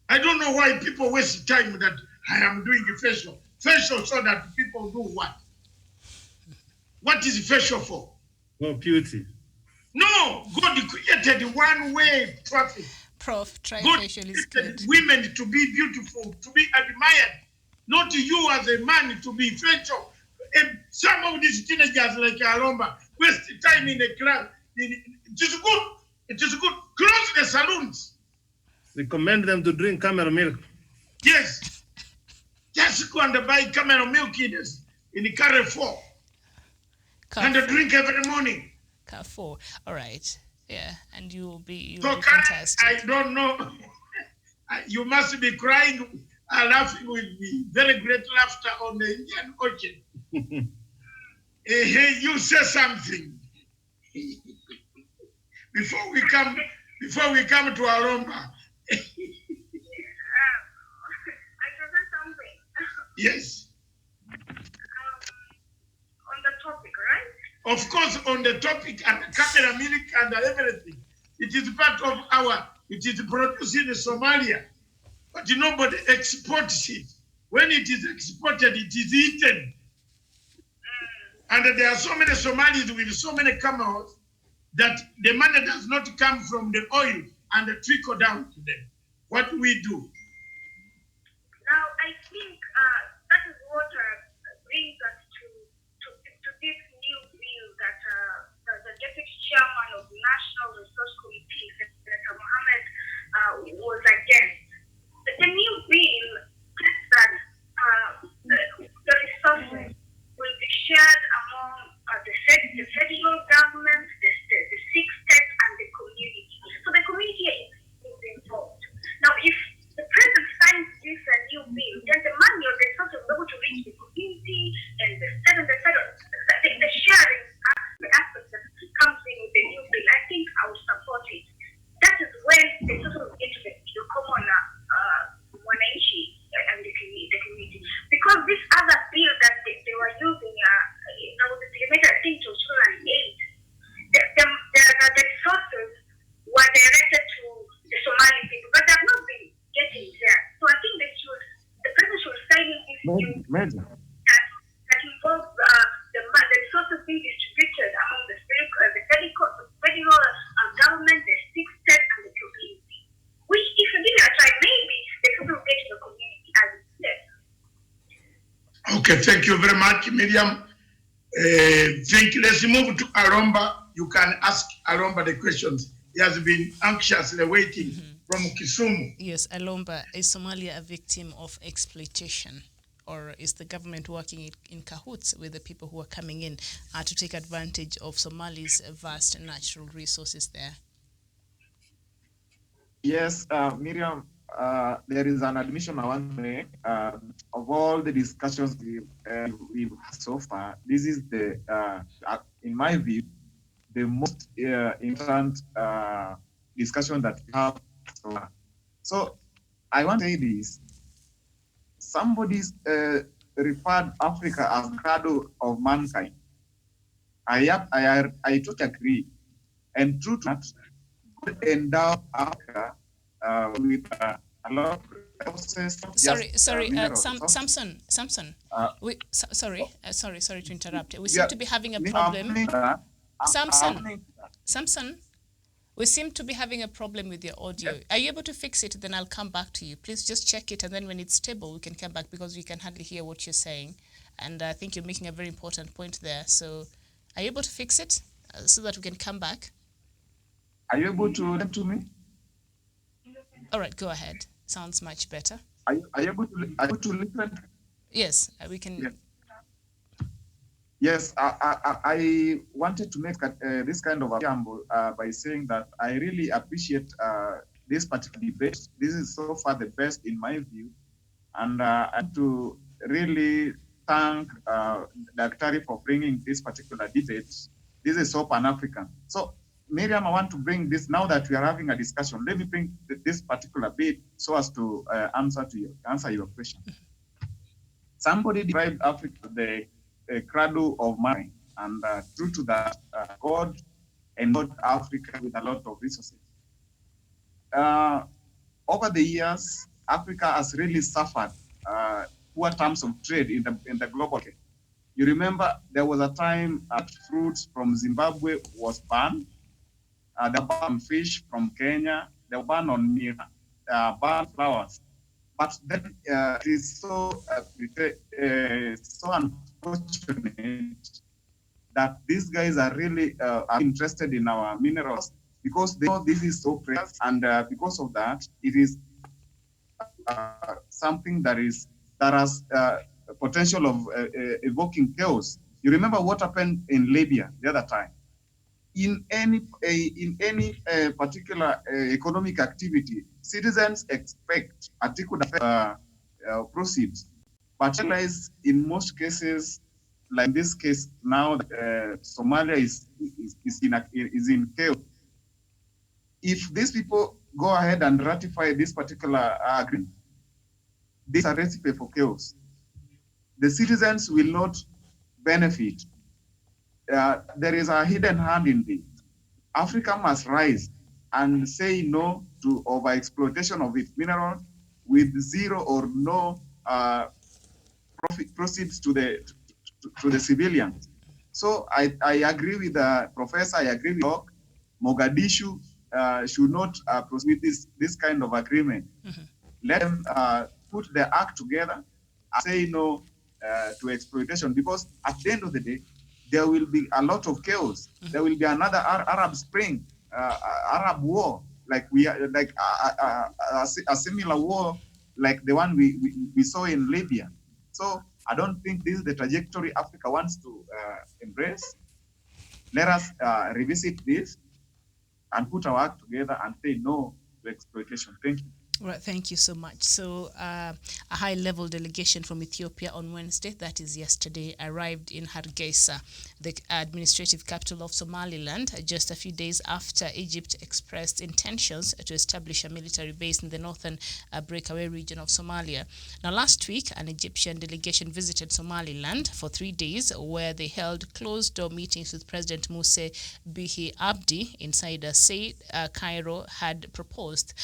I don't know why people waste time that I am doing facial. Facial so that people do what? What is facial for? For beauty. No, God created one way traffic. Prof, God trifacial is created good. women to be beautiful, to be admired, not you as a man to be facial. And some of these teenagers like Alomba waste time in the class. It is good. It is good. Close the saloons. Recommend them to drink camel milk. Yes. Just go and buy camel milk in the Carrefour. And drink every morning. Carrefour. All right. Yeah. And you'll be So fantastic. I don't know. You must be crying, laughing with me. Very great laughter on the Indian Ocean. Hey, you say something. Before we come to Aromba. I can say something. Yes. On the topic, right? Of course, on the topic and the camera milk and everything. It is part of it is produced in Somalia. But nobody exports it. When it is exported, it is eaten. And there are so many Somalis with so many camels that the money does not come from the oil and trickle down to them. What do we do? Now, I think that is what brings us to this new bill that the deputy chairman of the National Resource Committee, Senator Mohammed, was against. The new bill says that the resources will be shared among the federal government, the six states, and the community. So the community is involved. Now, if the president signs this new bill, then the money or the resources will be able to reach the community and the state and the federal. The sharing aspect that comes in with the new bill, I think I will support it. That is when the resources will get to the common wananchi and the community. Because this other bill that they were using, that was implemented, I think, to 2008, the resources were directed to the Somali people, but they have not been getting there. So I think the president should sign in this new that involves the resources being distributed among the federal government, the six states, and the community. Which, if you give it a try, maybe the people will get to the community as it said. Okay, thank you very much, Miriam. Thank you. Let's move to Aromba. You can ask Aromba the questions. He has been anxiously waiting from Kisumu. Yes, Alomba, is Somalia a victim of exploitation? Or is the government working in cahoots with the people who are coming in to take advantage of Somali's vast natural resources there? Yes, Miriam, there is an admission I want to make. Of all the discussions we've had so far, this is the, in my view, the most important discussion that we have so far. So I want to say this. Somebody's referred Africa as cradle of mankind. I totally agree. And true to that, God endowed Africa with a lot of resources. Sorry, Samson. Sorry to interrupt. We seem to be having a problem. Samson, We seem to be having a problem with your audio. Yes. Are you able to fix it? Then I'll come back to you. Please just check it, and then when it's stable, we can come back because we can hardly hear what you're saying. And I think you're making a very important point there. So are you able to fix it so that we can come back? Are you able to listen to me? All right, go ahead. Sounds much better. Are you able to listen? Yes, we can. Yes. Yes, I wanted to make this kind of a preamble by saying that I really appreciate this particular debate. This is so far the best in my view. And I want to really thank Dr. for bringing this particular debate. This is so Pan-African. So, Miriam, I want to bring this, now that we are having a discussion, let me bring this particular bit so as to answer your question. Somebody described Africa the cradle of man, and true to that, God endowed Africa with a lot of resources. Over the years, Africa has really suffered poor terms of trade in the global market. You remember there was a time fruits from Zimbabwe was banned. They were banned on fish from Kenya. They were banned on mira, banned flowers. But then it is so unfortunate that these guys are really are interested in our minerals because they know this is so precious, and because of that, it is something that has potential of evoking chaos. You remember what happened in Libya the other time? In any particular economic activity, citizens expect article proceeds, but realize in most cases, like in this case now, Somalia is in chaos. If these people go ahead and ratify this particular agreement, this is a recipe for chaos. The citizens will not benefit. There is a hidden hand in this. Africa must rise and say no to overexploitation of its minerals with zero or no profit proceeds to the civilians. So I agree with the professor. I agree with Doc. Mogadishu should not proceed this kind of agreement. Mm-hmm. Let them put their act together and say no to exploitation, because at the end of the day, there will be a lot of chaos. Mm-hmm. There will be another Arab Spring, Arab war, like a similar war like the one we saw in Libya. So I don't think this is the trajectory Africa wants to embrace. Let us revisit this and put our act together and say no to exploitation. Thank you. Right, thank you so much. So a high-level delegation from Ethiopia on Wednesday, that is yesterday, arrived in Hargeisa, the administrative capital of Somaliland, just a few days after Egypt expressed intentions to establish a military base in the northern breakaway region of Somalia. Now, last week, an Egyptian delegation visited Somaliland for 3 days, where they held closed-door meetings with President Muse Bihi Abdi. Insiders say Cairo had proposed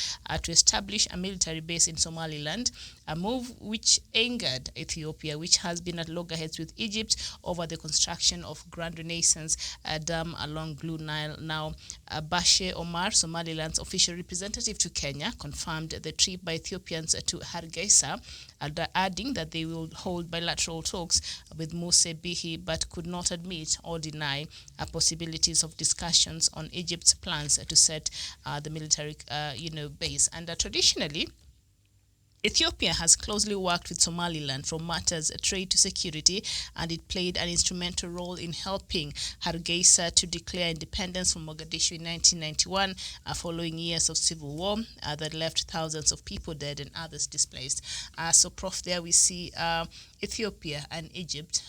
to establish a military base in Somaliland, a move which angered Ethiopia, which has been at loggerheads with Egypt over the construction of Grand Renaissance Dam along Blue Nile. Now, Bashe Omar, Somaliland's official representative to Kenya, confirmed the trip by Ethiopians to Hargeisa, adding that they will hold bilateral talks with Muse Bihi, but could not admit or deny possibilities of discussions on Egypt's plans to set the military, base. And traditionally, Ethiopia has closely worked with Somaliland from matters trade to security, and it played an instrumental role in helping Hargeisa to declare independence from Mogadishu in 1991, following years of civil war that left thousands of people dead and others displaced. So, Prof, there we see Ethiopia and Egypt,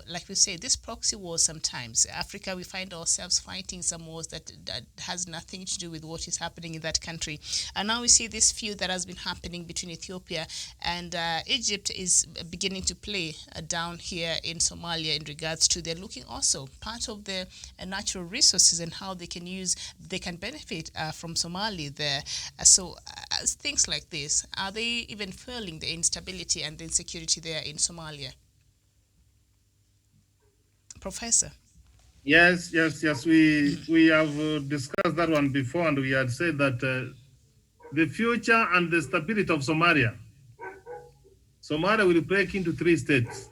like we say, this proxy wars sometimes. Africa, we find ourselves fighting some wars that has nothing to do with what is happening in that country. And now we see this feud that has been happening between Ethiopia and Egypt is beginning to play down here in Somalia in regards to they're looking also part of the natural resources and how they can benefit from Somali there. So things like this, are they even fueling the instability and the insecurity there in Somalia? Professor? Yes, yes, yes. We have discussed that one before, and we had said that the future and the stability of Somalia will break into 3 states.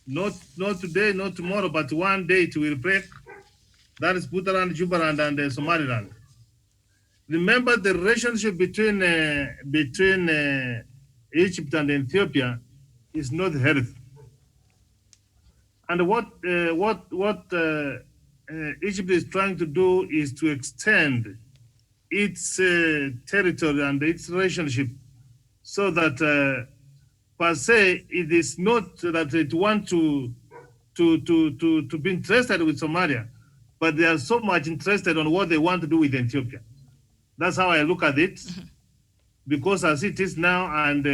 Not today, not tomorrow, but one day it will break. That is Puntland, Jubaland, and Somaliland. Remember the relationship between Egypt and Ethiopia is not healthy. And what Egypt is trying to do is to extend its territory and its relationship, so that per se it is not that it want to be interested with Somalia, but they are so much interested on what they want to do with Ethiopia. That's how I look at it, because as it is now, and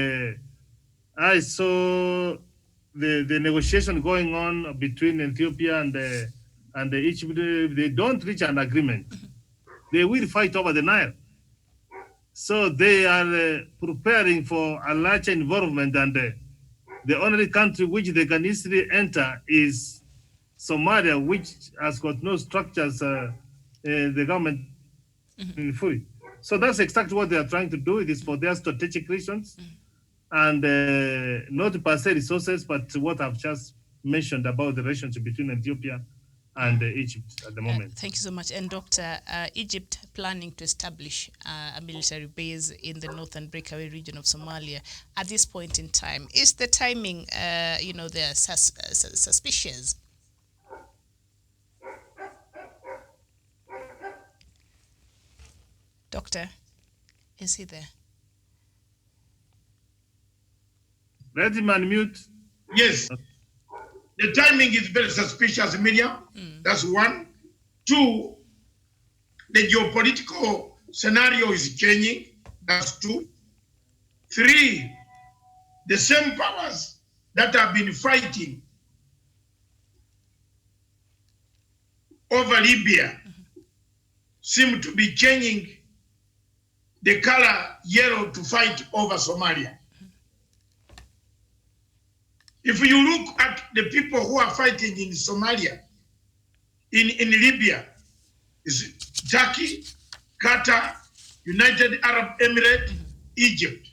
I saw the negotiation going on between Ethiopia and Egypt. If they don't reach an agreement, they will fight over the Nile. So they are preparing for a larger involvement, and the only country which they can easily enter is Somalia, which has got no structures, the government in full. So that's exactly what they are trying to do. It is for their strategic reasons, and not per se resources, but what I've just mentioned about the relationship between Ethiopia and Egypt at the moment. Thank you so much. And Dr. Egypt planning to establish a military base in the northern breakaway region of Somalia at this point in time. Is the timing, they're suspicious? Doctor, is he there? Let him unmute. Yes. The timing is very suspicious, Miriam. That's one. Two, the geopolitical scenario is changing. That's two. Three, the same powers that have been fighting over Libya seem to be changing the color yellow to fight over Somalia. If you look at the people who are fighting in Somalia, in Libya, is Turkey, Qatar, United Arab Emirates, Egypt,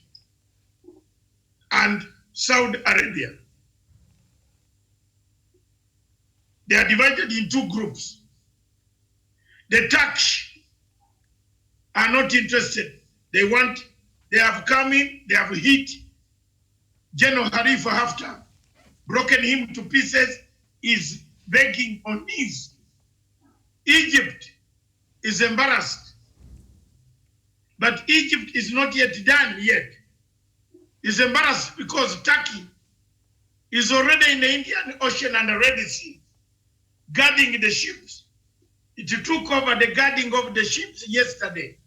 and Saudi Arabia. They are divided in 2 groups. The Turks are not interested. They have come in, they have hit General Khalifa Haftar, broken him to pieces, is begging on knees. Egypt is embarrassed. But Egypt is not yet done yet. It's embarrassed because Turkey is already in the Indian Ocean and the Red Sea, guarding the ships. It took over the guarding of the ships yesterday.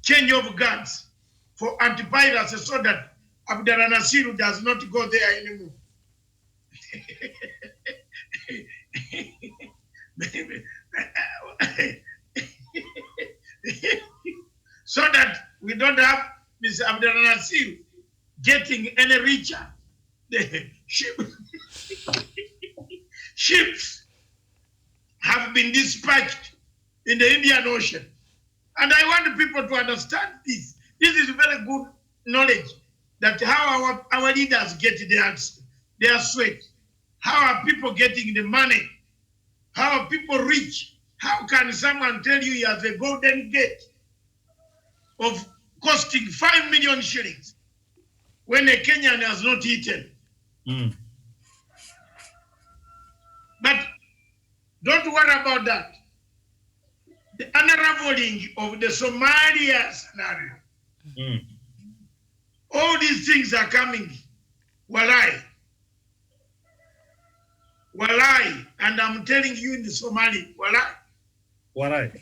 Change of guards for anti-piracy so that Abdel Nasir does not go there anymore. So that we don't have Mr. Abdel Nasir getting any richer. The ships have been dispatched in the Indian Ocean. And I want people to understand this. This is very good knowledge, that how our leaders get their sweat. How are people getting the money? How are people rich? How can someone tell you he has a golden gate of costing 5 million shillings when a Kenyan has not eaten? But don't worry about that. The unraveling of the Somalia scenario. All these things are coming. Walai. Walai. And I'm telling you in the Somali, walai. Walai. The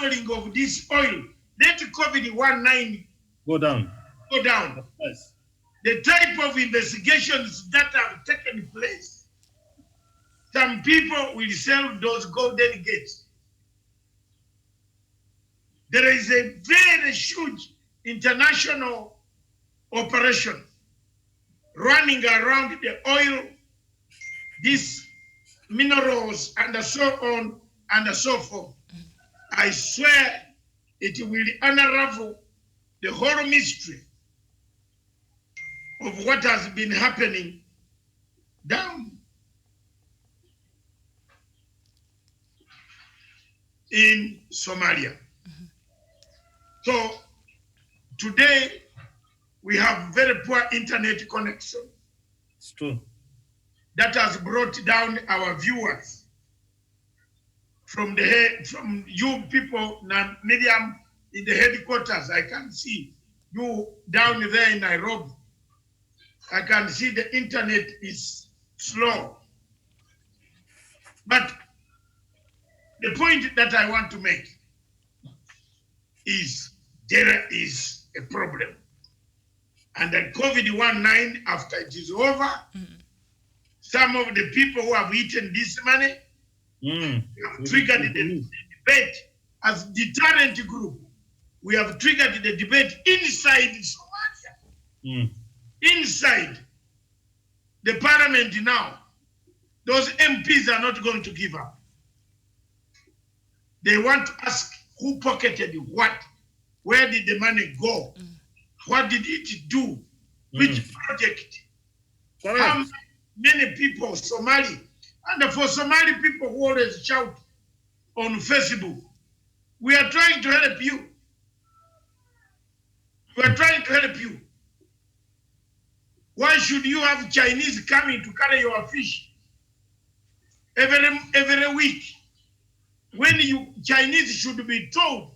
unraveling of this oil. Let COVID-19 go down. Go down. Yes. The type of investigations that have taken place. Some people will sell those golden gates. There is a very huge international operation running around the oil, this minerals, and so on and so forth. I swear it will unravel the whole mystery of what has been happening down in Somalia. So today we have very poor internet connection. It's true. That has brought down our viewers from you people, Miriam, in the headquarters. I can see you down there in Nairobi. I can see the internet is slow. But the point that I want to make is there is a problem. And then COVID-19, after it is over, some of the people who have eaten this money have triggered the debate as deterrent group. We have triggered the debate inside Somalia. Inside the parliament now, those MPs are not going to give up. They want to ask who pocketed what, where did the money go, what did it do, which project, how many people, Somali, and for Somali people who always shout on Facebook, we are trying to help you. We are trying to help you. Why should you have Chinese coming to carry your fish every week when you Chinese should be told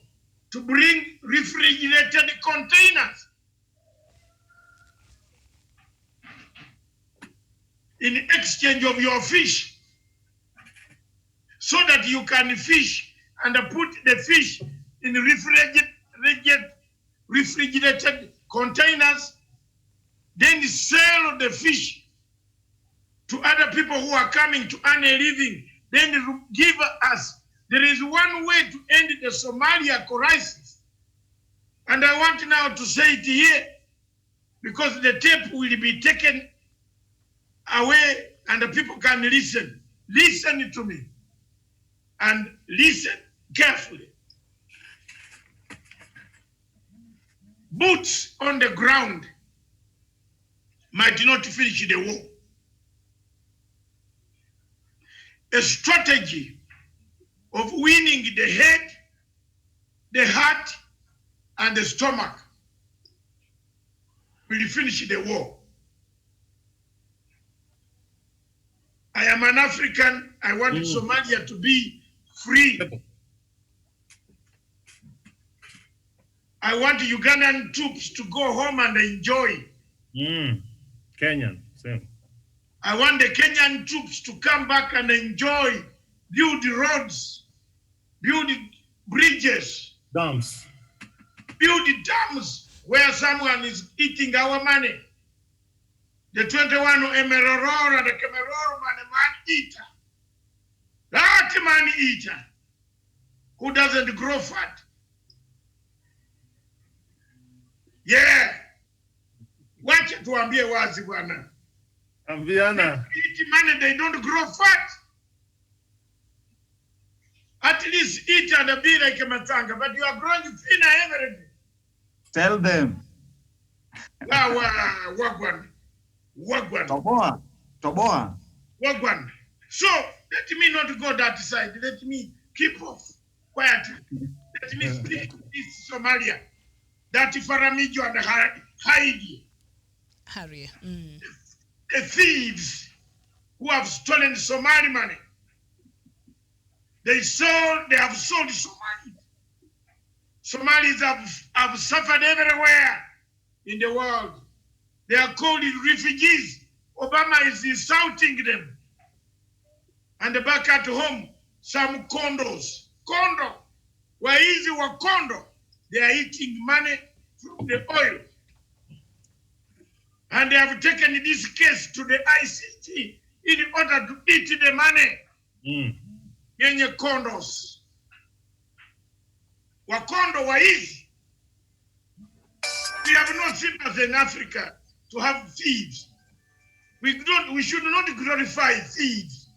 to bring refrigerated containers in exchange of your fish so that you can fish and put the fish in refrigerated containers, then sell the fish to other people who are coming to earn a living, then give us. There is one way to end the Somalia crisis. And I want now to say it here because the tape will be taken away and the people can listen. Listen to me and listen carefully. Boots on the ground might not finish the war. A strategy of winning the head, the heart, and the stomach will finish the war. I am an African. I want Somalia to be free. I want Ugandan troops to go home and enjoy. Kenyan, same. I want the Kenyan troops to come back and enjoy, build roads, build bridges, dams, build dams where someone is eating our money. The 21 Emeroror and the Cameror man eater. That man eater who doesn't grow fat. Yeah. Wacha tuambie wazi bwana. Ambiana. Eat money, they don't grow fat. At least eat and be like a matanga, but you are growing thinner every day. Tell them. Wagwan. Toboa. Wagwan. So, let me not go that side. Let me keep off quietly. Let me speak this Somalia. That Faramijo and Haidi. Harry. The thieves who have stolen Somali money. They have sold Somali. Somalis have suffered everywhere in the world. They are called refugees. Obama is insulting them. And back at home, some condos. Condo. Waizi wa condo. They are eating money from the oil. And they have taken this case to the ICT in order to eat the money. Yenye condos. Wakondo waizi. We have no sympathy in Africa to have thieves. We should not glorify thieves.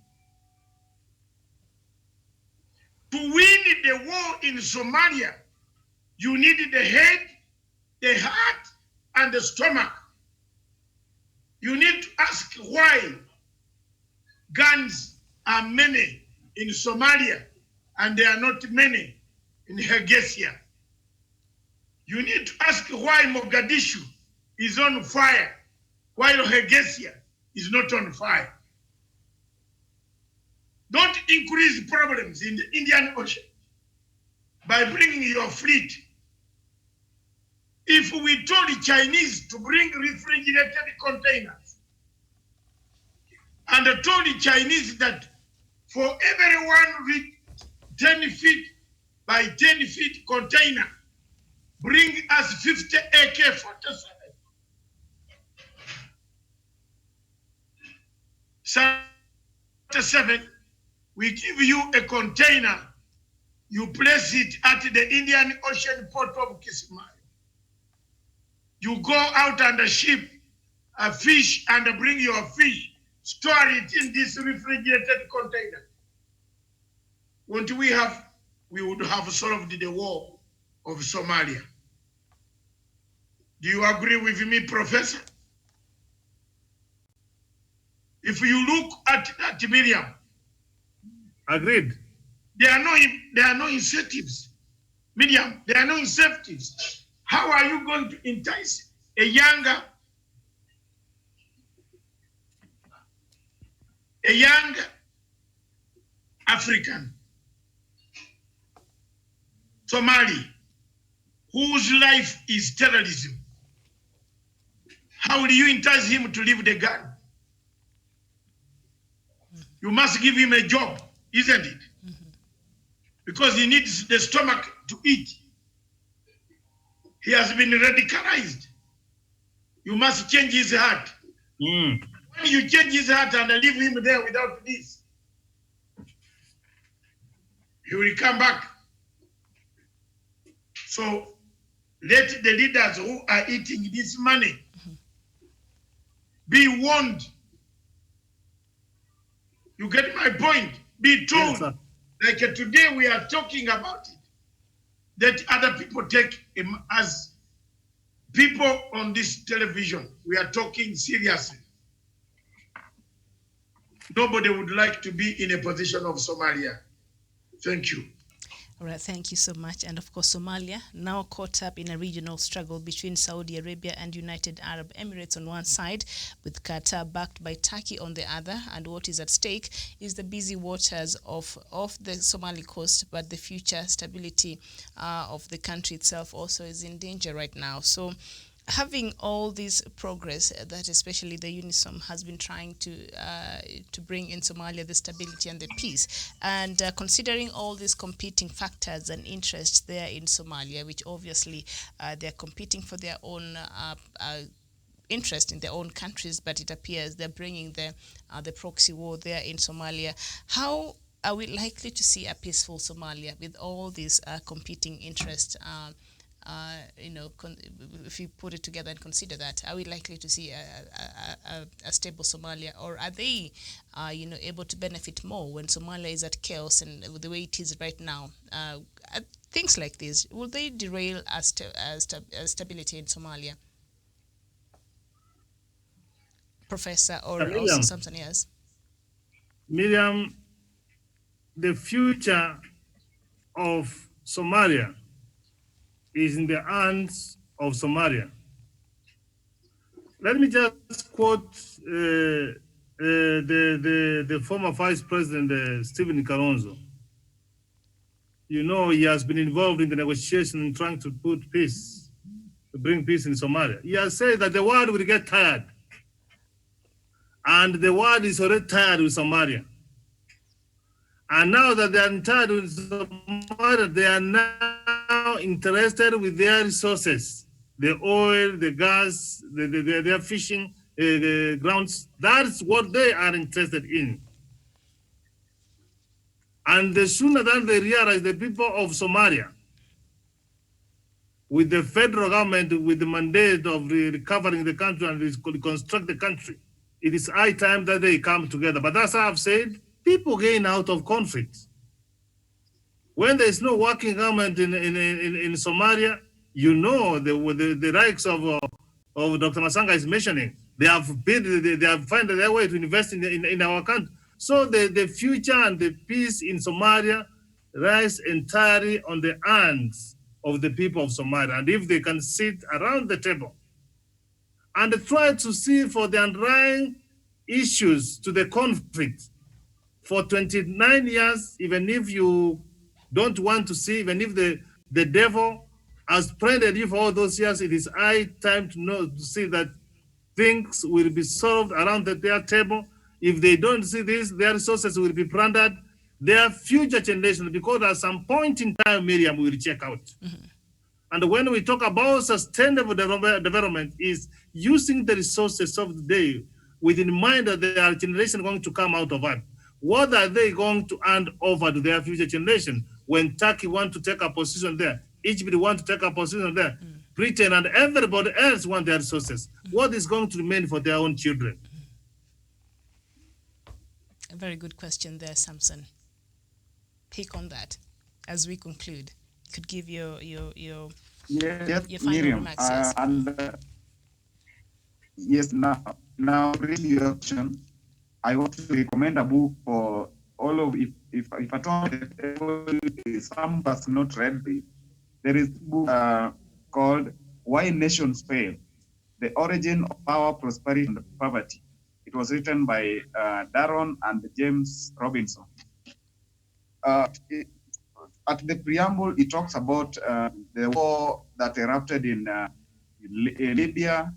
To win the war in Somalia, you need the head, the heart, and the stomach. You need to ask why guns are many in Somalia and they are not many in Hargeisa. You need to ask why Mogadishu is on fire while Hargeisa is not on fire. Don't increase problems in the Indian Ocean by bringing your fleet. If we told the Chinese to bring refrigerated containers and told the Chinese that for every 10 feet by 10 feet container, bring us 50 AK-47. 47, we give you a container, you place it at the Indian Ocean port of Kismayo. You go out on the ship, a fish, and bring your fish, store it in this refrigerated container. What we have, we would have solved the war of Somalia. Do you agree with me, Professor? If you look at Miriam, agreed. There are no incentives. Miriam, there are no incentives. How are you going to entice a young African, Somali, whose life is terrorism? How will you entice him to leave the gun? You must give him a job, isn't it? Because he needs the stomach to eat. He has been radicalized. You must change his heart. When you change his heart and leave him there without this, he will come back. So let the leaders who are eating this money be warned. You get my point? Be told. Yes, like today we are talking about it, that other people take him as people on this television. We are talking seriously. Nobody would like to be in a position of Somalia. Thank you. All right, thank you so much. And of course, Somalia now caught up in a regional struggle between Saudi Arabia and United Arab Emirates on one side, with Qatar backed by Turkey on the other. And what is at stake is the busy waters of the Somali coast, but the future stability of the country itself also is in danger right now. So having all this progress that especially the UNISOM has been trying to bring in Somalia, the stability and the peace, and considering all these competing factors and interests there in Somalia, which obviously they're competing for their own interest in their own countries, but it appears they're bringing the proxy war there in Somalia. How are we likely to see a peaceful Somalia with all these competing interests? If you put it together and consider that, are we likely to see a stable Somalia, or are they, able to benefit more when Somalia is at chaos and the way it is right now? Things like this, will they derail stability in Somalia? Professor, or also something else? Miriam, the future of Somalia is in the hands of Somalia. Let me just quote the former Vice President, Stephen Kalonzo. You know, he has been involved in the negotiation in trying to put peace, to bring peace in Somalia. He has said that the world will get tired. And the world is already tired with Somalia. And now that they are tired with Somalia, they are now interested with their resources, the oil, the gas, their fishing grounds. That's what they are interested in. And the sooner that they realize, the people of Somalia, with the federal government, with the mandate of recovering the country and reconstruct the country, it is high time that they come together. But as I've said, people gain out of conflict. When there is no working government in Somalia, you know the likes of Dr. Masanga is mentioning, they have been, they have found their way to invest in our country. So the future and the peace in Somalia lies entirely on the hands of the people of Somalia. And if they can sit around the table and try to see for the underlying issues to the conflict for 29 years, even if you don't want to see, even if the devil has planted you for all those years, it is high time to know, to see that things will be solved around their table. If they don't see this, their resources will be plundered. Their future generation, because at some point in time, Miriam will check out. And when we talk about sustainable development, is using the resources of the day with in mind that there are generations going to come out of it. What are they going to hand over to their future generation? When Turkey want to take a position there, Egypt want to take a position there, Britain and everybody else want their resources. What is going to remain for their own children? A very good question there, Samson. Pick on that as we conclude. You could give your Yes, final Miriam. remarks. Yes. Yes, now really your question. I want to recommend a book for all of, if at all some of us not read it. There is a book called Why Nations Fail: The Origin of Power, Prosperity, and Poverty. It was written by Darren and James Robinson. At the preamble, it talks about the war that erupted in Libya,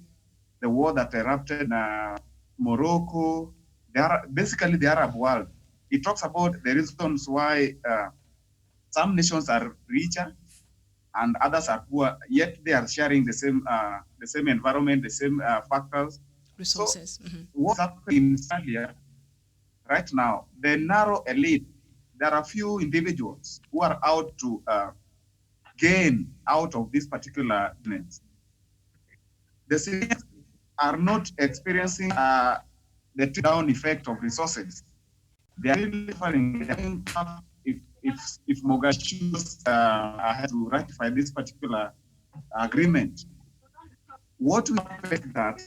the war that erupted in Morocco, basically the Arab world. It talks about the reasons why some nations are richer and others are poor, yet they are sharing the same environment, the same factors. Resources. So what's happening in Somalia right now, the narrow elite, there are few individuals who are out to gain out of this particular business. The civilians are not experiencing the down effect of resources. They are really suffering. If Mogadishu had to ratify this particular agreement, what will happen is that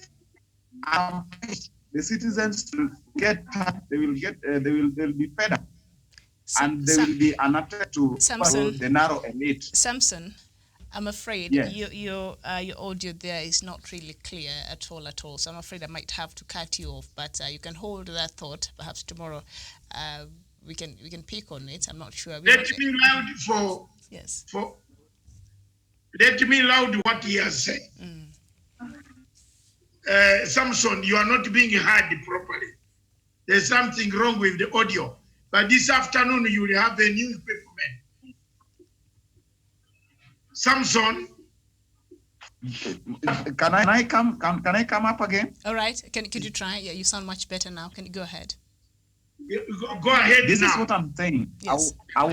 the citizens will get, they'll be fed up, and they will be unattracted to the narrow elite. Samson, I'm afraid your audio there is not really clear at all. So I'm afraid I might have to cut you off. But you can hold that thought. Perhaps tomorrow we can pick on it. I'm not sure. Let me loud let me loud what he has said. Samson, you are not being heard properly. There's something wrong with the audio. But this afternoon you will have a new equipment. Samson, can I come up again? All right. Could you try? Yeah, you sound much better now. Can you go ahead? Go ahead. This now. is what I'm saying. Yes. I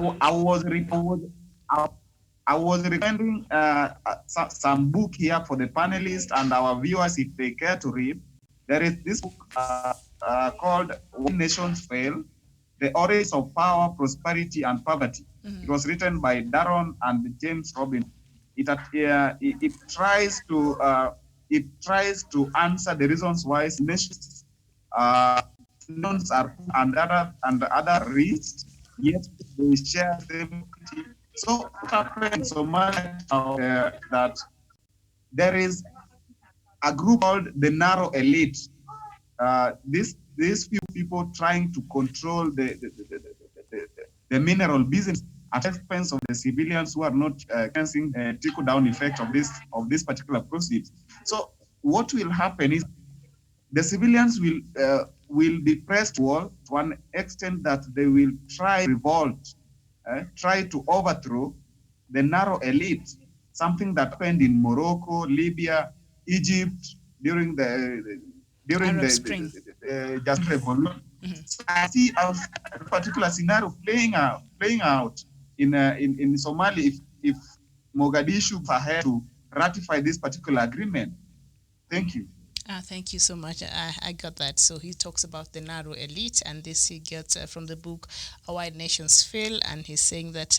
was recommending some book here for the panelists and our viewers if they care to read. There is this book called When Nations Fail: The Origins of Power, Prosperity, and Poverty. It was written by Darren and James Robinson. It tries to answer the reasons why nations are and other rich, yet they share the same. So what happened in Somalia that there is a group called the narrow elite. These few people trying to control the mineral business at the expense of the civilians who are not experiencing trickle down effect of this particular proceeds. So what will happen is the civilians will be pressed to an extent that they will try to revolt, try to overthrow the narrow elite, something that happened in Morocco, Libya, Egypt during the just revolution. So I see a particular scenario playing out in Somalia if Mogadishu had to ratify this particular agreement. Thank you. Thank you so much. I got that. So he talks about the narrow elite, and this he gets from the book Why Nations Fail. And he's saying that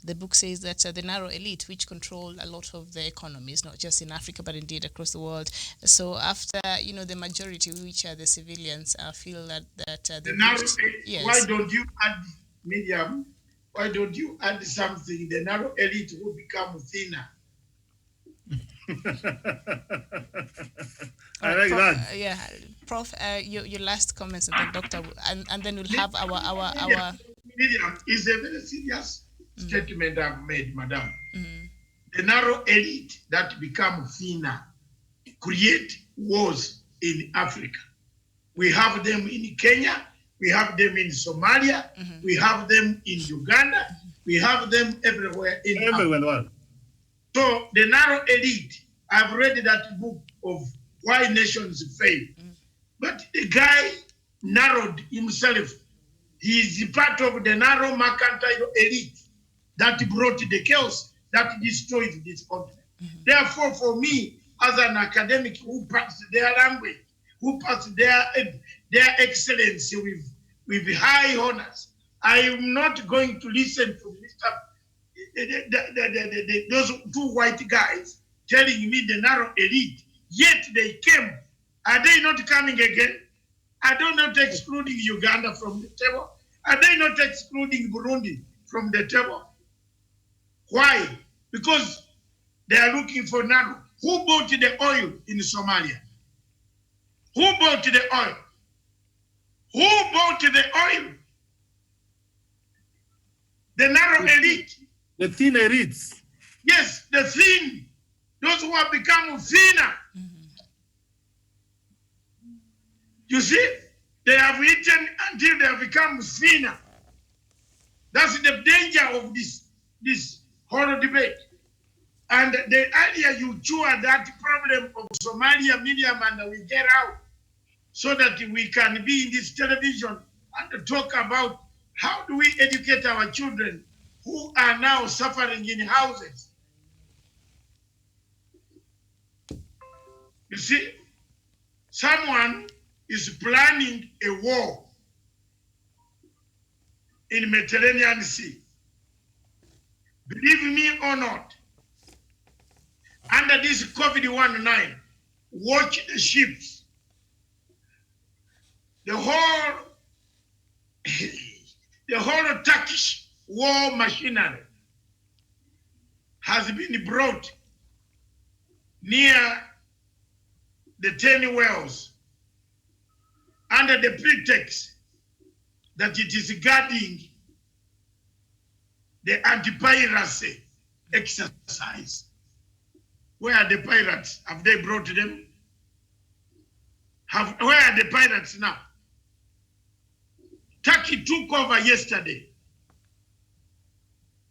the book says that the narrow elite, which control a lot of the economies, not just in Africa, but indeed across the world. So after, the majority, which are the civilians, feel that the narrow reached, elite, yes. why don't you add, Medium, why don't you add something? The narrow elite will become thinner. I like Prof, that. yeah, Prof. Your last comments, and then Doctor, and then we'll have our. Medium is a very serious statement I've made, Madam. The narrow elite that become thinner create wars in Africa. We have them in Kenya, we have them in Somalia, we have them in Uganda, we have them everywhere in Africa. So the narrow elite, I've read that book of Why Nations Fail. But the guy narrowed himself. He is part of the narrow mercantile elite that brought the chaos that destroyed this continent. Therefore, for me, as an academic who passed their language, who passed their excellency with high honors, I am not going to listen to those two white guys telling me the narrow elite, yet they came. Are they not coming again? Are they not excluding Uganda from the table? Are they not excluding Burundi from the table? Why? Because they are looking for narrow. Who bought the oil in Somalia? Who bought the oil? Who bought the oil? The narrow elite. The thin elites. Yes, the thin. Those who have become thinner. You see, they have eaten until they have become thinner. That's the danger of this whole debate. And the earlier you cure that problem of Somalia medium and we get out, so that we can be in this television and talk about how do we educate our children who are now suffering in houses. You see, someone is planning a war in Mediterranean Sea. Believe me or not, under this COVID-19, watch the ships. The whole Turkish war machinery has been brought near the 10 wells under the pretext that it is guarding the anti-piracy exercise. Where are the pirates? Have they brought them? Where are the pirates now? Turkey took over yesterday.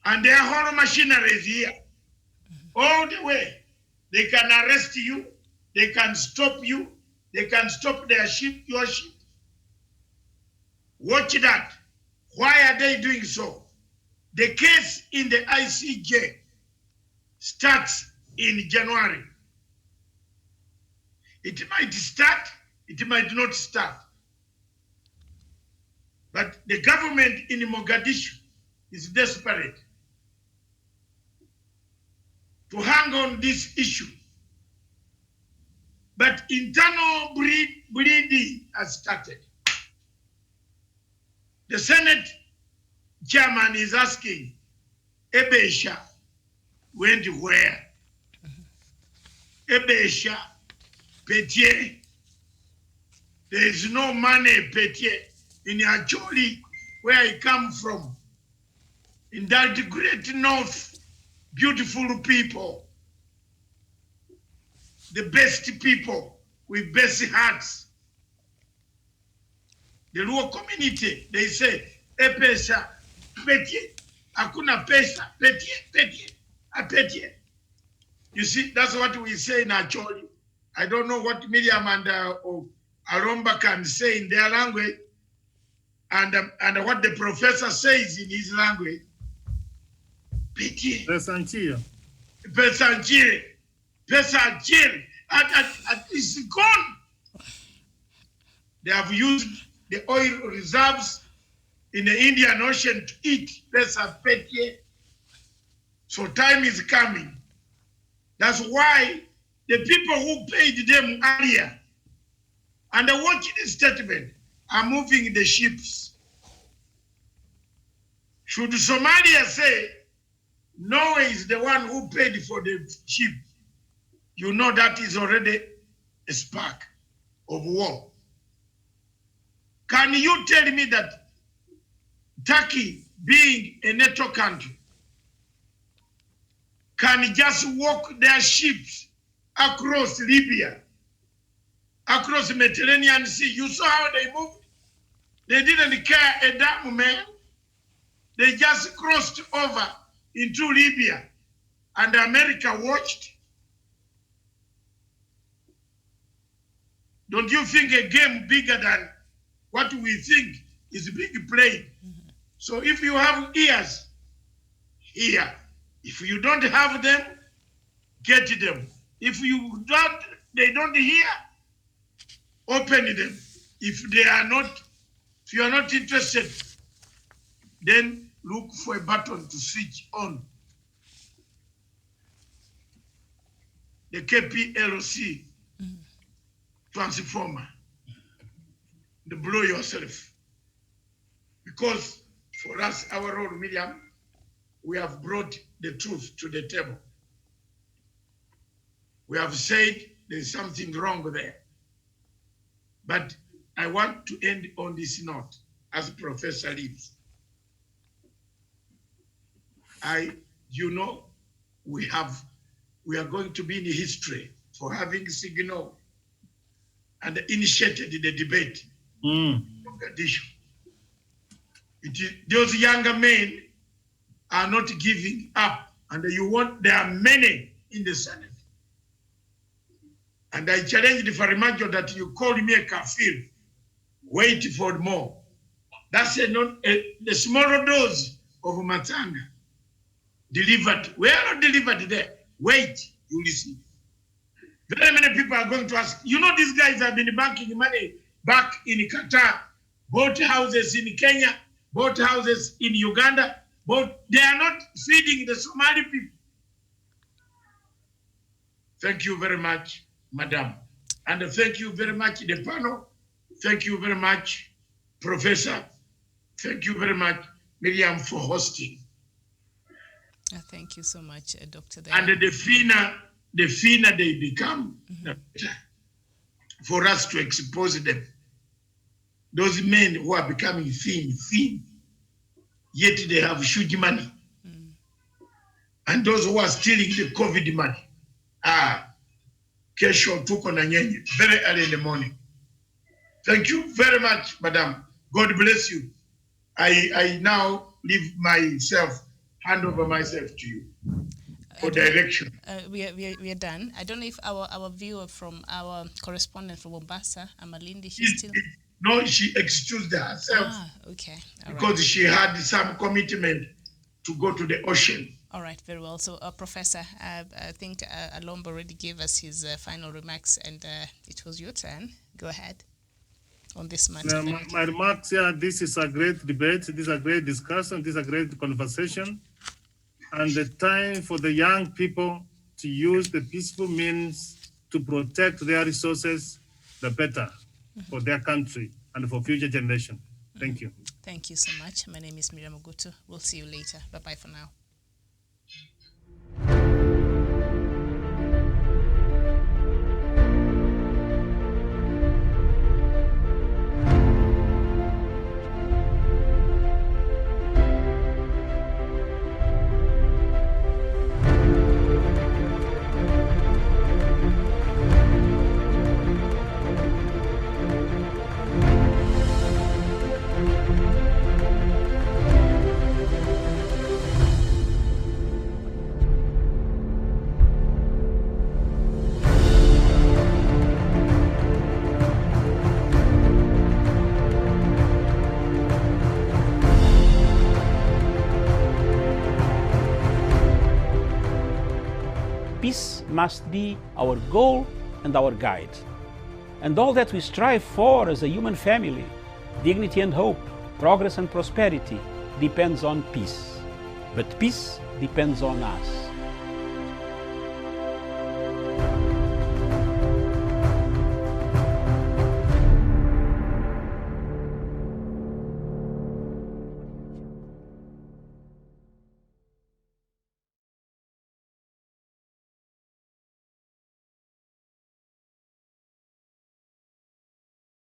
And their whole machinery is here. All the way. They can arrest you. They can stop you. They can stop their ship, your ship. Watch that. Why are they doing so? The case in the ICJ starts in January. It might start, it might not start. But the government in Mogadishu is desperate to hang on this issue. But internal bleeding has started. The Senate chairman is asking, Ebesha went where? Ebesha, Petier. There is no money, Petier, in Acholi, where I come from. In that great north, beautiful people. The best people with best hearts. The Luo community, they say, Epesa, Petier, Akuna Pesa, Petier, Petier. You see, that's what we say in Acholi. I don't know what Miriam and Aromba can say in their language, and what the professor says in his language. Petier. Pesanchire. It's gone. They have used the oil reserves in the Indian Ocean to eat lesser petty. So time is coming. That's why the people who paid them earlier and the watching statement are moving the ships. Should Somalia say Norway is the one who paid for the ship, you know that is already a spark of war. Can you tell me that Turkey, being a NATO country, can just walk their ships across Libya, across the Mediterranean Sea? You saw how they moved? They didn't care a damn, man. They just crossed over into Libya, and America watched. Don't you think a game bigger than what we think is big played? So if you have ears, hear. If you don't have them, get them. If you don't, they don't hear, open them. If they are not, if you are not interested, then look for a button to switch on. The KPLC transformer. To blow yourself. Because for us, our role, Miriam, we have brought the truth to the table. We have said there's something wrong there. But I want to end on this note, as Professor leaves. You know, we are going to be in history for having signaled and initiated the debate on that issue. Those younger men are not giving up, and there are many in the Senate. And I challenge the Farimajo that you called me a kafir. Wait for more. That's the smaller dose of Matanga. Delivered. We are not delivered there. Wait, you will see. Very many people are going to ask, you know, these guys have been banking money back in Qatar, bought houses in Kenya, bought houses in Uganda, but they are not feeding the Somali people. Thank you very much, Madam. And thank you very much, the panel. Thank you very much, Professor. Thank you very much, Miriam, for hosting. Thank you so much, Dr. And the finer they become, for us to expose them. Those men who are becoming thin, yet they have huge money. And those who are stealing the COVID money, kesho tuko na nyenye, very early in the morning. Thank you very much, Madam. God bless you. I now leave myself, hand over myself to you for direction. We are done. I don't know if our viewer from our correspondent from Mombasa, Amalindi, she's still... No, she excused herself. Okay. Because she had some commitment to go to the ocean. All right, very well. So, Professor, I think Alombo already gave us his final remarks, and it was your turn. Go ahead on this matter. My remarks here, this is a great debate, this is a great discussion, this is a great conversation. And the time for the young people to use the peaceful means to protect their resources, the better for their country and for future generation. Thank you. Thank you so much. My name is Miriam Ogutu. We'll see you later. Bye-bye for now. Peace must be our goal and our guide. And all that we strive for as a human family, dignity and hope, progress and prosperity, depends on peace. But peace depends on us.